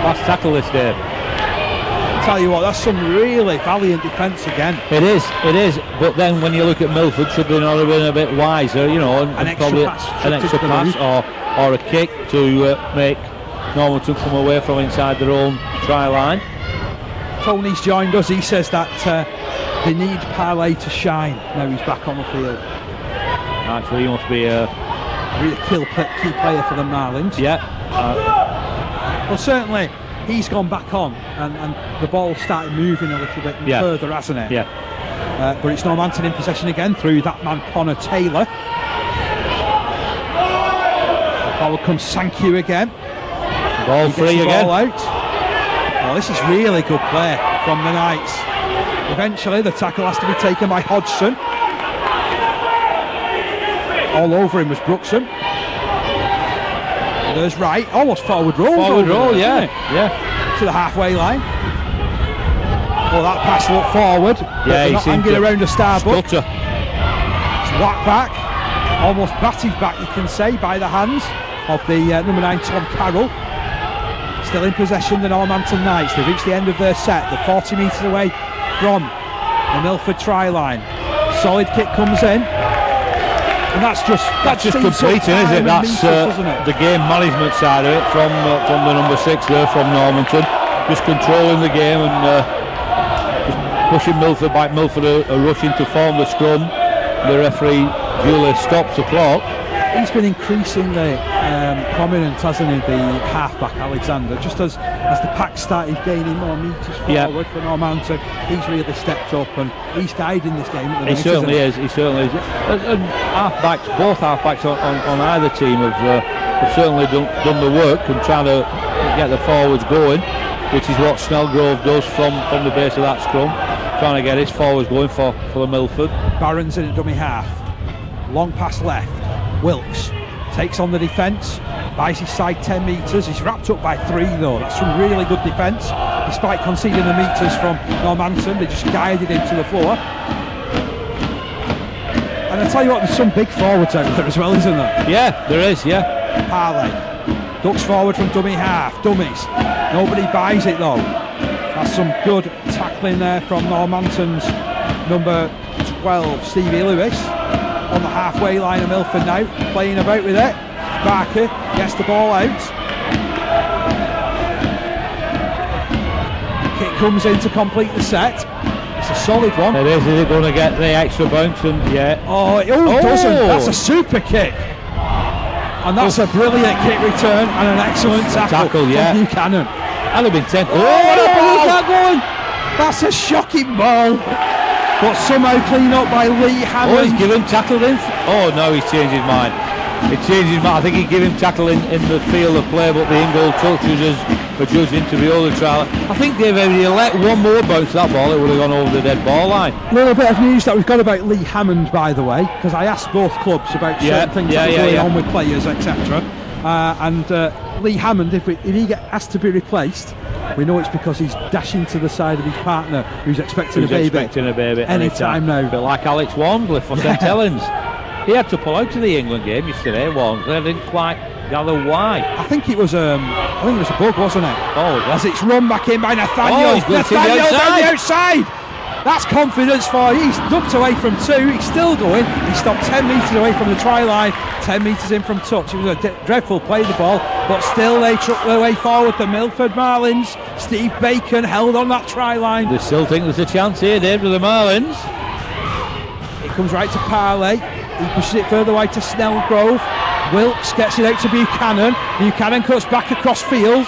Speaker 3: Last tackle this day.
Speaker 2: I'll tell you what, that's some really valiant defence again.
Speaker 3: It is. But then when you look at Milford, should they not have been a bit wiser, you know, and probably an extra pass or a kick to make Normanton come away from inside their own try line.
Speaker 2: Tony's joined us. He says that they need Parlay to shine now he's back on the field.
Speaker 3: Actually, he must be a
Speaker 2: really key player for the Marlins.
Speaker 3: Yeah.
Speaker 2: Well, certainly he's gone back on, and the ball started moving a little bit further, hasn't it?
Speaker 3: Yeah.
Speaker 2: But it's Normanton in possession again through that man Connor Taylor. Forward comes Sankey again.
Speaker 3: Ball free again.
Speaker 2: Ball out. Well, this is really good play from the Knights. Eventually the tackle has to be taken by Hodgson. All over him was Brookson. There's Wright, almost forward roll.
Speaker 3: Forward roll, yeah.
Speaker 2: To the halfway line. Oh, that pass looked forward.
Speaker 3: Yeah,
Speaker 2: not hanging around a Starbuck.
Speaker 3: Stutter.
Speaker 2: It's whacked back, almost batted back, you can say, by the hands of the number 9 Tom Carroll. Still in possession, the Normanton Knights. They've reached the end of their set. They're 40 metres away from the MIlford try line. Solid kick comes in. And that's just
Speaker 3: completing, is it? That's the game management side of it from the number 6 there from Normanton, just controlling the game and just pushing Milford back. Milford are rushing to form the scrum. The referee duly stops the clock.
Speaker 2: He's been increasingly prominent, hasn't he, the halfback Alexander, just as the pack started gaining more metres forward for Normanton. He's really stepped up and he's guiding this game at the minute.
Speaker 3: He certainly is. And both halfbacks on either team have certainly done the work and trying to get the forwards going, which is what Snellgrove does from the base of that scrum, trying to get his forwards going for the Milford.
Speaker 2: Barron's in a dummy half, long pass left. Wilkes takes on the defence, buys his side 10 metres. He's wrapped up by 3 though. That's some really good defence. Despite conceding the metres from Normanton, they just guided him to the floor. And I tell you what, there's some big forwards out there as well, isn't there?
Speaker 3: Yeah, there is, yeah.
Speaker 2: Parlay ducks forward from dummy half. Dummies. Nobody buys it though. That's some good tackling there from Normanton's number 12, Stevie Lewis. On the halfway line of MIlford now, playing about with it. Barker gets the ball out. Kick comes in to complete the set. It's a solid one.
Speaker 3: It is it going to get the extra bounce? And
Speaker 2: it doesn't. That's a super kick. And that's a brilliant kick return and an excellent tackle from Buchanan.
Speaker 3: And they've been 10.
Speaker 2: Where's that going? That's a shocking ball. But somehow clean up by Lee Hammond.
Speaker 3: Oh, he's given him tackle in. Oh no, he's changed his mind. I think he gave him tackle in the field of play, but the in-goal touches as judged into the other trial. I think they've only let one more bounce that ball, it would have gone over the dead ball line.
Speaker 2: A little bit of news that we've got about Lee Hammond, by the way, because I asked both clubs about certain things that were going on with players, etc. And Lee Hammond, if he gets asked to be replaced, we know it's because he's dashing to the side of his partner who's expecting a baby any time now.
Speaker 3: A bit like Alex Wandley for St Helens. He had to pull out of the England game yesterday, Wandley. I didn't quite gather why.
Speaker 2: I think it was a bug, wasn't it?
Speaker 3: Oh,
Speaker 2: as it's run back in by Nathaniel.
Speaker 3: Nathaniel
Speaker 2: down the outside. That's confidence for him. He's ducked away from 2. He's still going. He stopped 10 metres away from the try line, 10 metres in from touch. It was a dreadful play, the ball, but still they truck their way forward. The MIlford Marlins. Steve Bacon held on that try line.
Speaker 3: They still think there's a chance here, Dave, to the Marlins.
Speaker 2: It comes right to Parlay. He pushes it further wide to Snellgrove. Wilkes gets it out to Buchanan. Buchanan cuts back across field.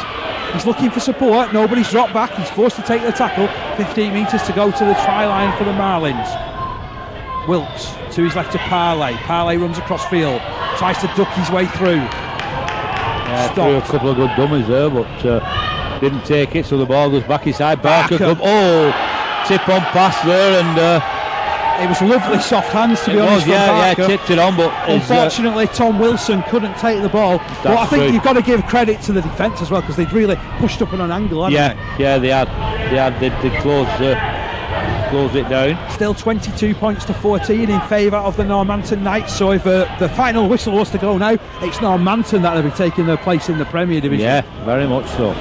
Speaker 2: He's looking for support. Nobody's dropped back. He's forced to take the tackle. 15 metres to go to the try line for the Marlins. Wilkes to his left to Parley. Parley runs across field. Tries to duck his way through.
Speaker 3: Yeah, threw a couple of good dummies there, but didn't take it, so the ball goes back inside. Barker. Tip on pass there, and
Speaker 2: it was lovely soft hands, to be honest.
Speaker 3: Tipped it on, but
Speaker 2: unfortunately Tom Wilson couldn't take the ball. But I think you've got to give credit to the defence as well, because they'd really pushed up on an angle, haven't they?
Speaker 3: Yeah, they had. They closed it down.
Speaker 2: Still 22 points to 14 in favour of the Normanton Knights. So if the final whistle was to go now, it's Normanton that'll be taking their place in the Premier Division.
Speaker 3: Yeah, very much so.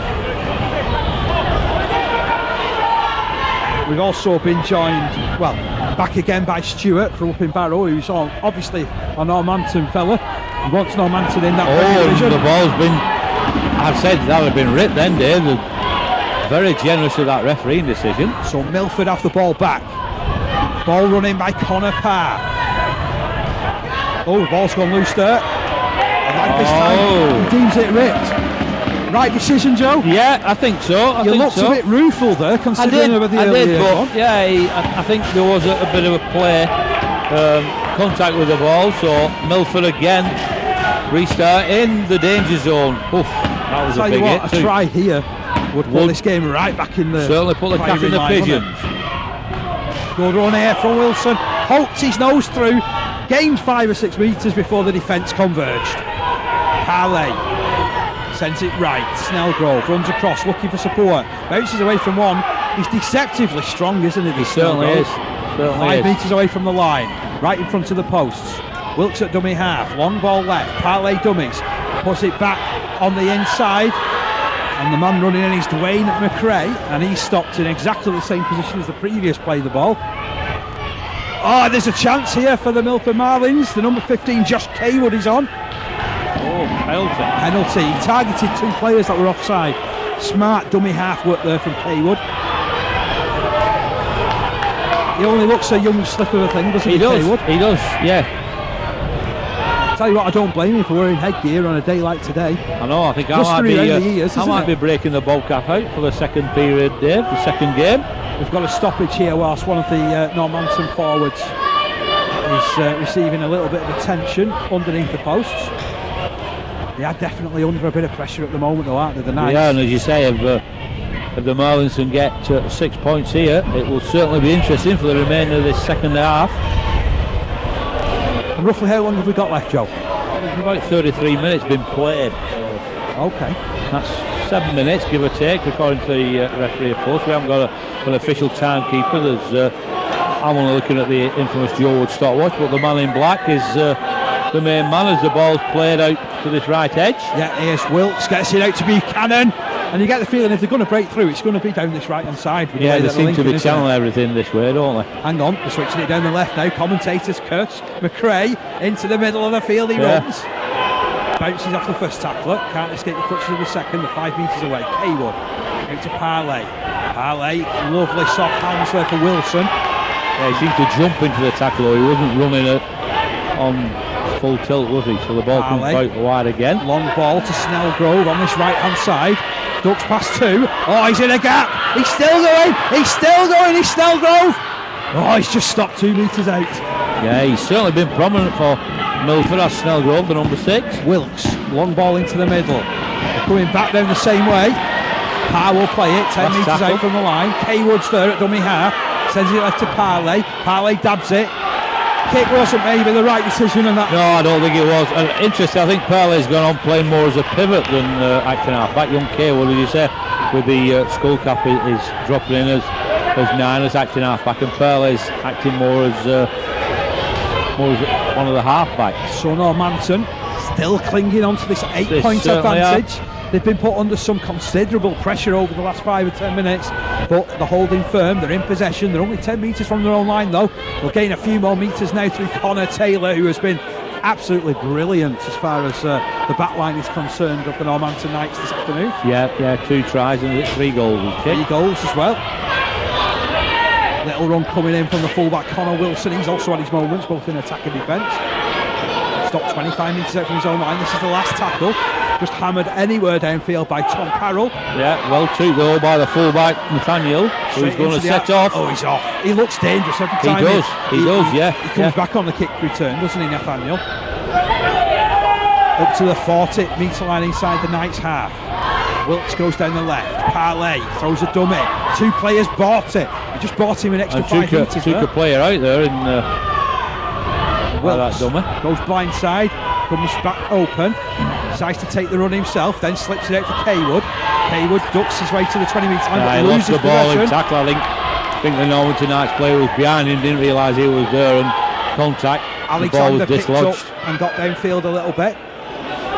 Speaker 2: We've also been joined, back again by Stuart from up in Barrow, who's obviously a Normanton fella. He wants Normanton in that Premier Division.
Speaker 3: The ball's been, I've said that would have been ripped then, Dave. Very generous with that refereeing decision.
Speaker 2: So Milford have the ball back. Ball running by Connor Parr. The ball's gone loose there. And like this time, he deems it ripped. Right decision, Joe?
Speaker 3: Yeah, I think so.
Speaker 2: You looked a bit rueful there, considering over the earlier one.
Speaker 3: I think there was a bit of a play, contact with the ball, so Milford again restarting the danger zone. Oof, that was a big hit.
Speaker 2: A try here would put this game right back in the...
Speaker 3: Certainly put the cap in the pigeons.
Speaker 2: Good run here from Wilson. Poked his nose through, gained 5 or 6 metres before the defence converged. Parley sends it right. Snellgrove runs across, looking for support. Bounces away from one. He's deceptively strong, isn't he?
Speaker 3: He certainly is.
Speaker 2: 5 metres away from the line, right in front of the posts. Wilkes at dummy half, long ball left. Parley dummies, puts it back on the inside, and the man running in is Dwayne McRae, and he's stopped in exactly the same position as the previous play the ball. There's a chance here for the Milford Marlins. The number 15, Josh Kaywood, is on. Penalty. He targeted 2 players that were offside. Smart dummy half work there from Kaywood. He only looks a young slip of a thing, doesn't he, Kaywood?
Speaker 3: He does, yeah.
Speaker 2: Tell you what, I don't blame him for wearing headgear on a day like today.
Speaker 3: I know, I think I might be breaking the ball cap out for the second period, Dave, the second game.
Speaker 2: We've got a stoppage here whilst one of the Normanton forwards is receiving a little bit of attention underneath the posts. They are definitely under a bit of pressure at the moment, though, aren't they, the Knights?
Speaker 3: Yeah, and as you say, if the Marlins can get 6 points here, it will certainly be interesting for the remainder of this second half.
Speaker 2: And roughly how long have we got left, Joe?
Speaker 3: There's about 33 minutes been played.
Speaker 2: Okay.
Speaker 3: That's 7 minutes, give or take, according to the referee, of course. We haven't got an official timekeeper. I'm only looking at the infamous Joe Wood stopwatch, but the man in black is the main man as the ball's played out to this right edge.
Speaker 2: Yeah, here's Wilkes, gets it out to Buchanan, and you get the feeling if they're going to break through, it's going to be down this right hand side.
Speaker 3: Yeah, they seem to be channeling everything this way, don't they?
Speaker 2: Hang on, they're switching it down the left now. Commentators curse. McRae into the middle of the field, he runs. Bounces off the first tackler, can't escape the clutches of the second, the 5 metres away. Kaywood out to Parley. Parley, lovely soft hands there for Wilson.
Speaker 3: Yeah, he seemed to jump into the tackle, he wasn't running it on full tilt, was he? So the ball comes out wide again.
Speaker 2: Long ball to Snellgrove on this right hand side. Ducks past 2. He's in a gap. He's still going. He's Snellgrove. He's just stopped 2 metres out.
Speaker 3: Yeah, he's certainly been prominent for Milford as Snellgrove, the number 6.
Speaker 2: Wilkes, long ball into the middle. They're coming back down the same way. Parr will play it, 10 metres out from the line. Kaywood's there at dummy half. Sends it left to Parley. Parley dabs it. Kick wasn't maybe the right decision on that.
Speaker 3: No, I don't think it was. And interesting, I think Parley's gone on playing more as a pivot than acting half back. Young Kaywood, as you say, with the skull cap is dropping in as 9 as acting half back, and Parley's acting more as one of the half backs.
Speaker 2: So Normanton still clinging on to this 8-point advantage. They've been put under some considerable pressure over the last 5 or 10 minutes, but they're holding firm. They're in possession. They're only 10 metres from their own line, though. They'll gain a few more metres now through Connor Taylor, who has been absolutely brilliant as far as the back line is concerned of the Normanton Knights this afternoon.
Speaker 3: Yeah, 2 tries and 3 goals.
Speaker 2: 3 goals as well. Little run coming in from the fullback Connor Wilson. He's also had his moments, both in attack and defence. stopped 25 metres out from his own line. This is the last tackle. Just hammered anywhere downfield by Tom Carroll.
Speaker 3: Yeah, well took though by the fullback Nathaniel, who's going to set off.
Speaker 2: Oh, he's off. He looks dangerous every time.
Speaker 3: He does, yeah.
Speaker 2: He comes back on the kick return, doesn't he, Nathaniel? Up to the 40-metre line inside the Knights half. Wilkes goes down the left. Parley throws a dummy. 2 players bought it. He just bought him an extra 5 metres.
Speaker 3: Took a player out there in that dummy.
Speaker 2: Goes blindside, comes back open, decides to take the run himself, then slips it out for Haywood. Haywood ducks his way to the 20-metre line, but
Speaker 3: he
Speaker 2: loses
Speaker 3: lost the ball in
Speaker 2: possession.
Speaker 3: tackle. I think the Normanton Knights player was behind him, didn't realise he was there, and contact.
Speaker 2: Alexander
Speaker 3: the ball was
Speaker 2: picked up
Speaker 3: dislodged
Speaker 2: and got downfield a little bit.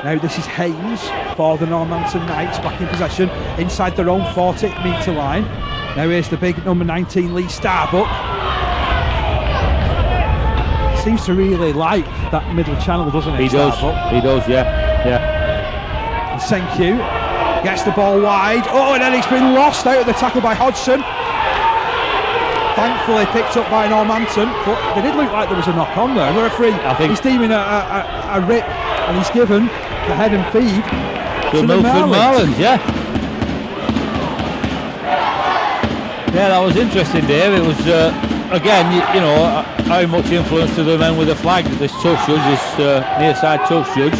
Speaker 2: Now this is Haynes for the Normanton Knights, back in possession inside their own 40-metre line. Now here's the big number 19 Lee Starbuck. Seems to really like that middle channel, doesn't he?
Speaker 3: He does, yeah.
Speaker 2: And Senku gets the ball wide. Oh, and then it's been lost out of the tackle by Hodgson. Thankfully picked up by Normanton, but they did look like there was a knock on there. The referee,
Speaker 3: I think
Speaker 2: he's deeming a rip, and he's given the head and feed to the
Speaker 3: MIlford Marlins, yeah. Yeah, that was interesting, Dave. It was, again, you know, how much influence to the men with the flag that this touch judge, this near-side touch judge.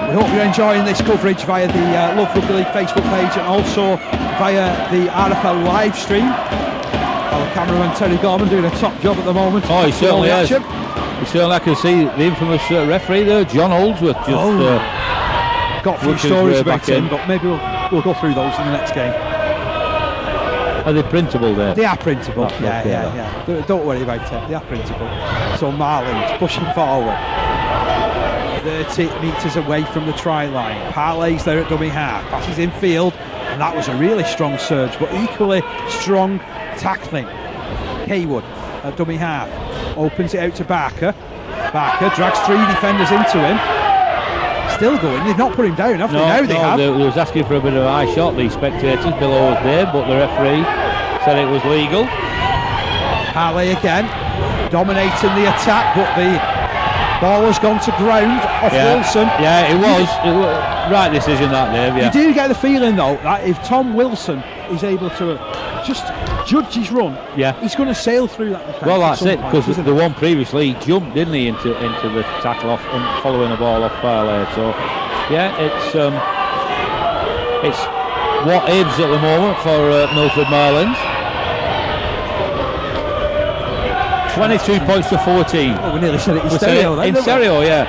Speaker 2: We hope you're enjoying this coverage via the Love Rugby League Facebook page and also via the RFL live stream. Our cameraman Terry Gorman doing a top job at the moment.
Speaker 3: Oh, he certainly has. He certainly, I can see the infamous referee there, John Oldsworth, just
Speaker 2: got a few stories about him, but maybe we'll go through those in the next game.
Speaker 3: Are they printable there?
Speaker 2: They are printable,
Speaker 3: Oh,
Speaker 2: yeah,
Speaker 3: okay,
Speaker 2: yeah. Don't worry about it, they are printable. So Marlins pushing forward. 30 metres away from the try line. Parley's there at dummy half, passes in field, and that was a really strong surge, but equally strong tackling. Haywood at dummy half, opens it out to Barker. Barker drags 3 defenders into him. Still going, they've not put him down, have they? Now they have.
Speaker 3: They was asking for a bit of a high shot, the spectators below us there, but the referee said it was legal.
Speaker 2: Parley again, dominating the attack, but the ball has gone to ground off Wilson.
Speaker 3: Yeah, it was right decision that, Dave. Yeah.
Speaker 2: You do get the feeling though that if Tom Wilson is able to just judge his run, he's going to sail through that defence.
Speaker 3: Well, that's it, because the one previously he jumped, didn't he, into the tackle off and following the ball off Parley. So yeah, it's what ifs at the moment for MIlford Marlins. 22 points to 14.
Speaker 2: Oh, we nearly said it in stereo then,
Speaker 3: in stereo, yeah.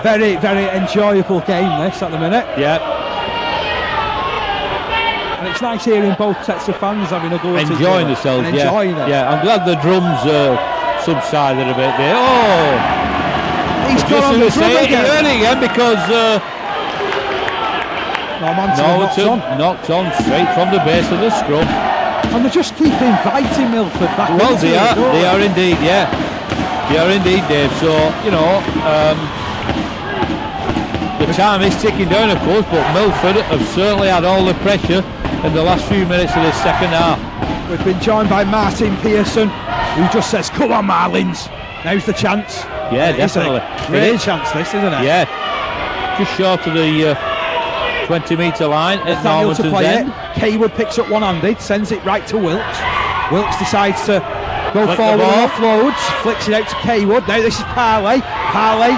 Speaker 2: Very, very enjoyable game this at the minute.
Speaker 3: Yeah.
Speaker 2: And it's nice hearing both sets of fans having a go at
Speaker 3: enjoying themselves,
Speaker 2: and enjoying it.
Speaker 3: Yeah, I'm glad the drums subsided a bit there. Oh!
Speaker 2: He's got on the drum
Speaker 3: again because
Speaker 2: Normanton
Speaker 3: knocked on straight from the base of the scrum.
Speaker 2: And they just keep inviting MIlford back.
Speaker 3: Well, they are indeed, yeah. They are indeed, Dave. So, you know, the time is ticking down, of course, but MIlford have certainly had all the pressure in the last few minutes of this second half.
Speaker 2: We've been joined by Martin Pearson, who just says, "Come on, Marlins, now's the chance."
Speaker 3: Yeah, definitely.
Speaker 2: Great chance, this, isn't it?
Speaker 3: Yeah. Just short of the 20-metre line at Normanton's end.
Speaker 2: Haywood picks up one-handed, sends it right to Wilkes. Wilkes decides to go forward and offloads, flicks it out to Haywood. Now this is Parley. Parley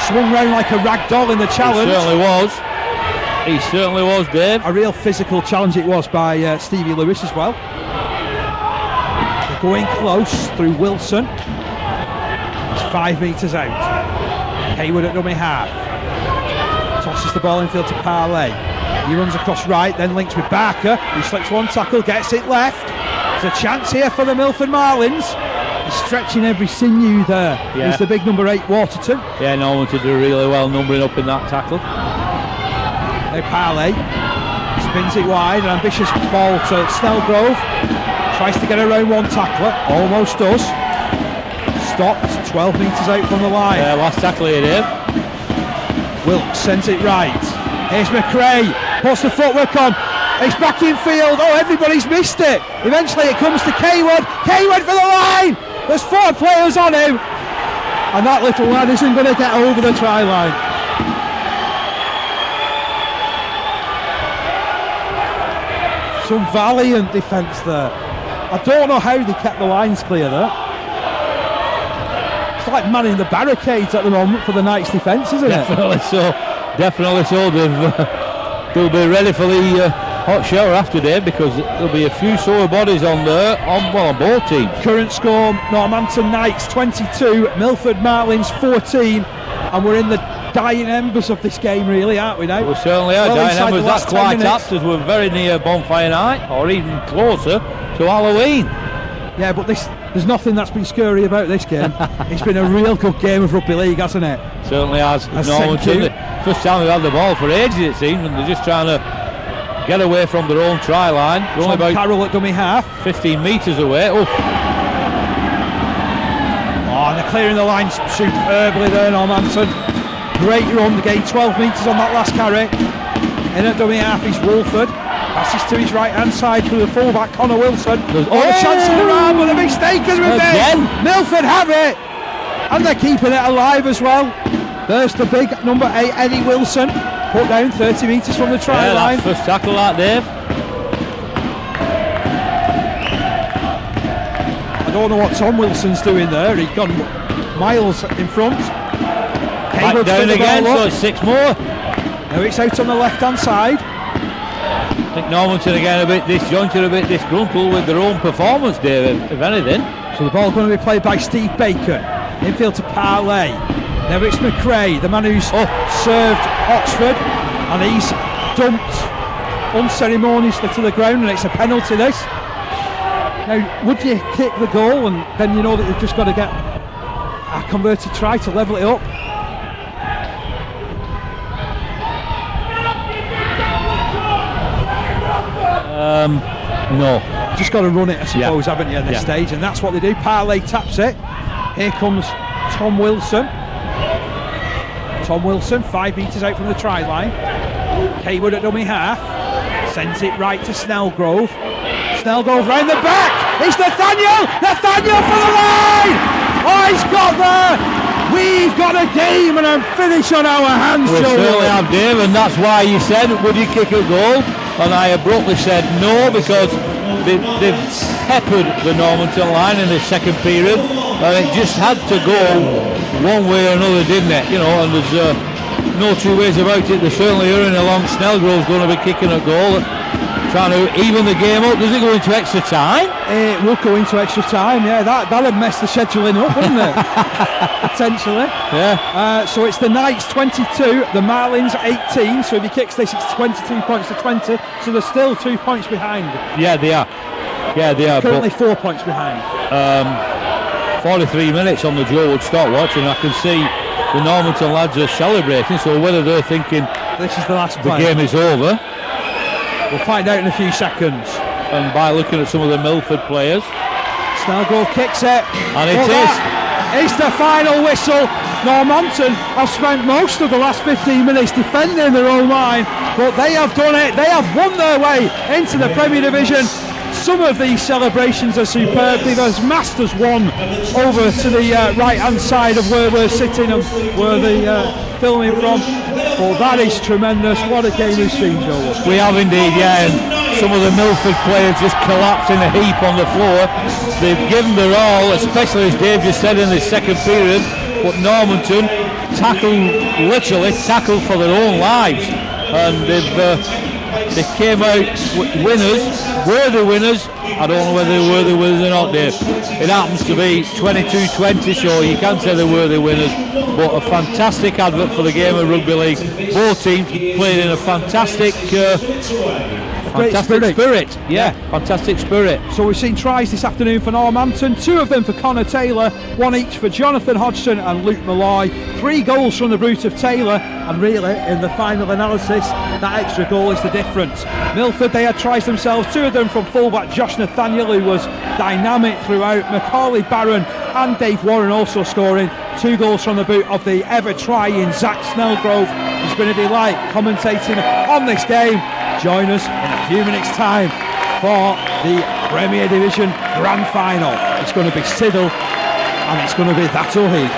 Speaker 2: swung round like a rag doll in the challenge.
Speaker 3: He certainly was, Dave.
Speaker 2: A real physical challenge it was by Stevie Lewis as well. They're going close through Wilson. It's 5 metres out. Haywood at dummy half. Tosses the ball infield to Parley. He runs across right, then links with Barker. He slips one tackle, gets it left. There's a chance here for the MIlford Marlins. He's stretching every sinew there.
Speaker 3: Yeah.
Speaker 2: He's the big number 8, Waterton.
Speaker 3: Yeah, Normanton did really well numbering up in that tackle.
Speaker 2: Now Parley spins it wide, an ambitious ball to Snellgrove. Tries to get around one tackler, almost does. Stopped 12 metres out from the line.
Speaker 3: Yeah, last tackle here, Dave.
Speaker 2: Wilkes sends it right. Here's McRae, puts the footwork on. He's back in field. Oh, everybody's missed it. Eventually it comes to Haywood. Haywood for the line. There's 4 players on him. and that little lad isn't going to get over the try line. Some valiant defence there. I don't know how they kept the lines clear there. It's like manning the barricades at the moment for the Knights' defence, isn't
Speaker 3: Definitely
Speaker 2: it?
Speaker 3: so. Definitely so. They'll be ready for the hot shower after day, because there'll be a few sore bodies on there, on both teams.
Speaker 2: Current score: Normanton Knights 22, Milford Marlins 14, and we're in the dying embers of this game, really, aren't we now?
Speaker 3: We certainly are.
Speaker 2: Well,
Speaker 3: Dying
Speaker 2: inside the
Speaker 3: embers.
Speaker 2: last
Speaker 3: That's
Speaker 2: 10
Speaker 3: quite
Speaker 2: minutes.
Speaker 3: apt, as we're very near bonfire night, or even closer to Halloween.
Speaker 2: Yeah, but there's nothing that's been scary about this game. It's been a real good game of rugby league, hasn't it?
Speaker 3: Certainly has. Normanton, first time they've had the ball for ages, it seems, and they're just trying to get away from their own try line. They're only about
Speaker 2: Carroll at dummy half.
Speaker 3: 15 metres away.
Speaker 2: Oh, and they're clearing the lines superbly there, Normanton. Great run, they gained 12 metres on that last carry. In at dummy half is Wolford. Passes to his right hand side through the fullback, Connor Wilson.
Speaker 3: There's
Speaker 2: a chance in the round, but a mistake has been
Speaker 3: again.
Speaker 2: made. Milford have it, and they're keeping it alive as well. There's the big number 8, Eddie Wilson, put down 30 metres from the try line.
Speaker 3: First tackle, that, Dave.
Speaker 2: I don't know what Tom Wilson's doing there. He's gone miles in front.
Speaker 3: Back down again, so it's 6 more.
Speaker 2: Now it's out on the left hand side.
Speaker 3: I think Normanton again a bit disjointed, a bit disgruntled with their own performance, Dave, if anything.
Speaker 2: So the ball going to be played by Steve Baker. Infield to Parley. Now it's McRae, the man who's served Oxford, and he's dumped unceremoniously to the ground, and it's a penalty, this. Now, would you kick the goal, and then you know that you've just got to get a converted try to level it up?
Speaker 3: No.
Speaker 2: Just got to run it, I suppose, haven't you, at this stage? And that's what they do. Parley taps it. Here comes Tom Wilson. Tom Wilson, 5 metres out from the try line. Haywood at dummy half. Sends it right to Snellgrove. Snellgrove round the back. It's Nathaniel! Nathaniel for the line! Oh, he's got there! We've got a game and a finish on our hands,
Speaker 3: We
Speaker 2: Joe.
Speaker 3: certainly have, Dave, and that's why you said, would you kick a goal? And I abruptly said no, because they've peppered the Normanton line in the second period, and it just had to go one way or another, didn't it? You know, and there's no two ways about it. They're certainly hurrying along. Snellgrove's going to be kicking a goal, trying to even the game up. Does it go into extra time?
Speaker 2: It will go into extra time, yeah. That'd mess the scheduling up, wouldn't it? Potentially.
Speaker 3: Yeah.
Speaker 2: So it's the Knights 22, the Marlins 18. So if he kicks this, it's 22 points to 20. So they're still 2 points behind.
Speaker 3: Yeah, they are. Yeah, they are.
Speaker 2: Currently 4 points behind.
Speaker 3: 43 minutes on the Joe Wood stopwatch, and I can see the Normanton lads are celebrating. So whether they're thinking
Speaker 2: This is the last
Speaker 3: the
Speaker 2: play.
Speaker 3: game is over,
Speaker 2: We'll find out in a few seconds.
Speaker 3: and by looking at some of the Milford players,
Speaker 2: Snellgrove kicks it.
Speaker 3: and it is.
Speaker 2: It's the final whistle. Normanton have spent most of the last 15 minutes defending their own line, but they have done it. They have won their way into the Premier Division. Some of these celebrations are superb. There's Masters won over to the right hand side of where we're sitting and where the filming from. Well, that is tremendous. What a game we've seen, Joe.
Speaker 3: We have indeed, yeah, and some of the Milford players just collapsed in a heap on the floor. They've given their all, especially as Dave just said in the second period, but Normanton literally tackled for their own lives, and they came out winners, worthy winners. I don't know whether they're worthy winners or not, Dave. It happens to be 22-20, so you can say they're worthy winners, but a fantastic advert for the game of rugby league. Both teams played in a fantastic spirit. Yeah, fantastic spirit.
Speaker 2: So we've seen tries this afternoon for Normanton, 2 of them for Connor Taylor, 1 each for Jonathan Hodgson and Luke Malloy, 3 goals from the brute of Taylor, and really in the final analysis that extra goal is the difference. Milford, they had tries themselves, 2 of them from fullback Josh Nathaniel, who was dynamic throughout, Macaulay Barron and Dave Warren also scoring, 2 goals from the boot of the ever trying Zach Snellgrove. It's been a delight commentating on this game. Join us in a few minutes time for the Premier Division Grand Final. It's going to be Siddle and it's going to be That'll Heath.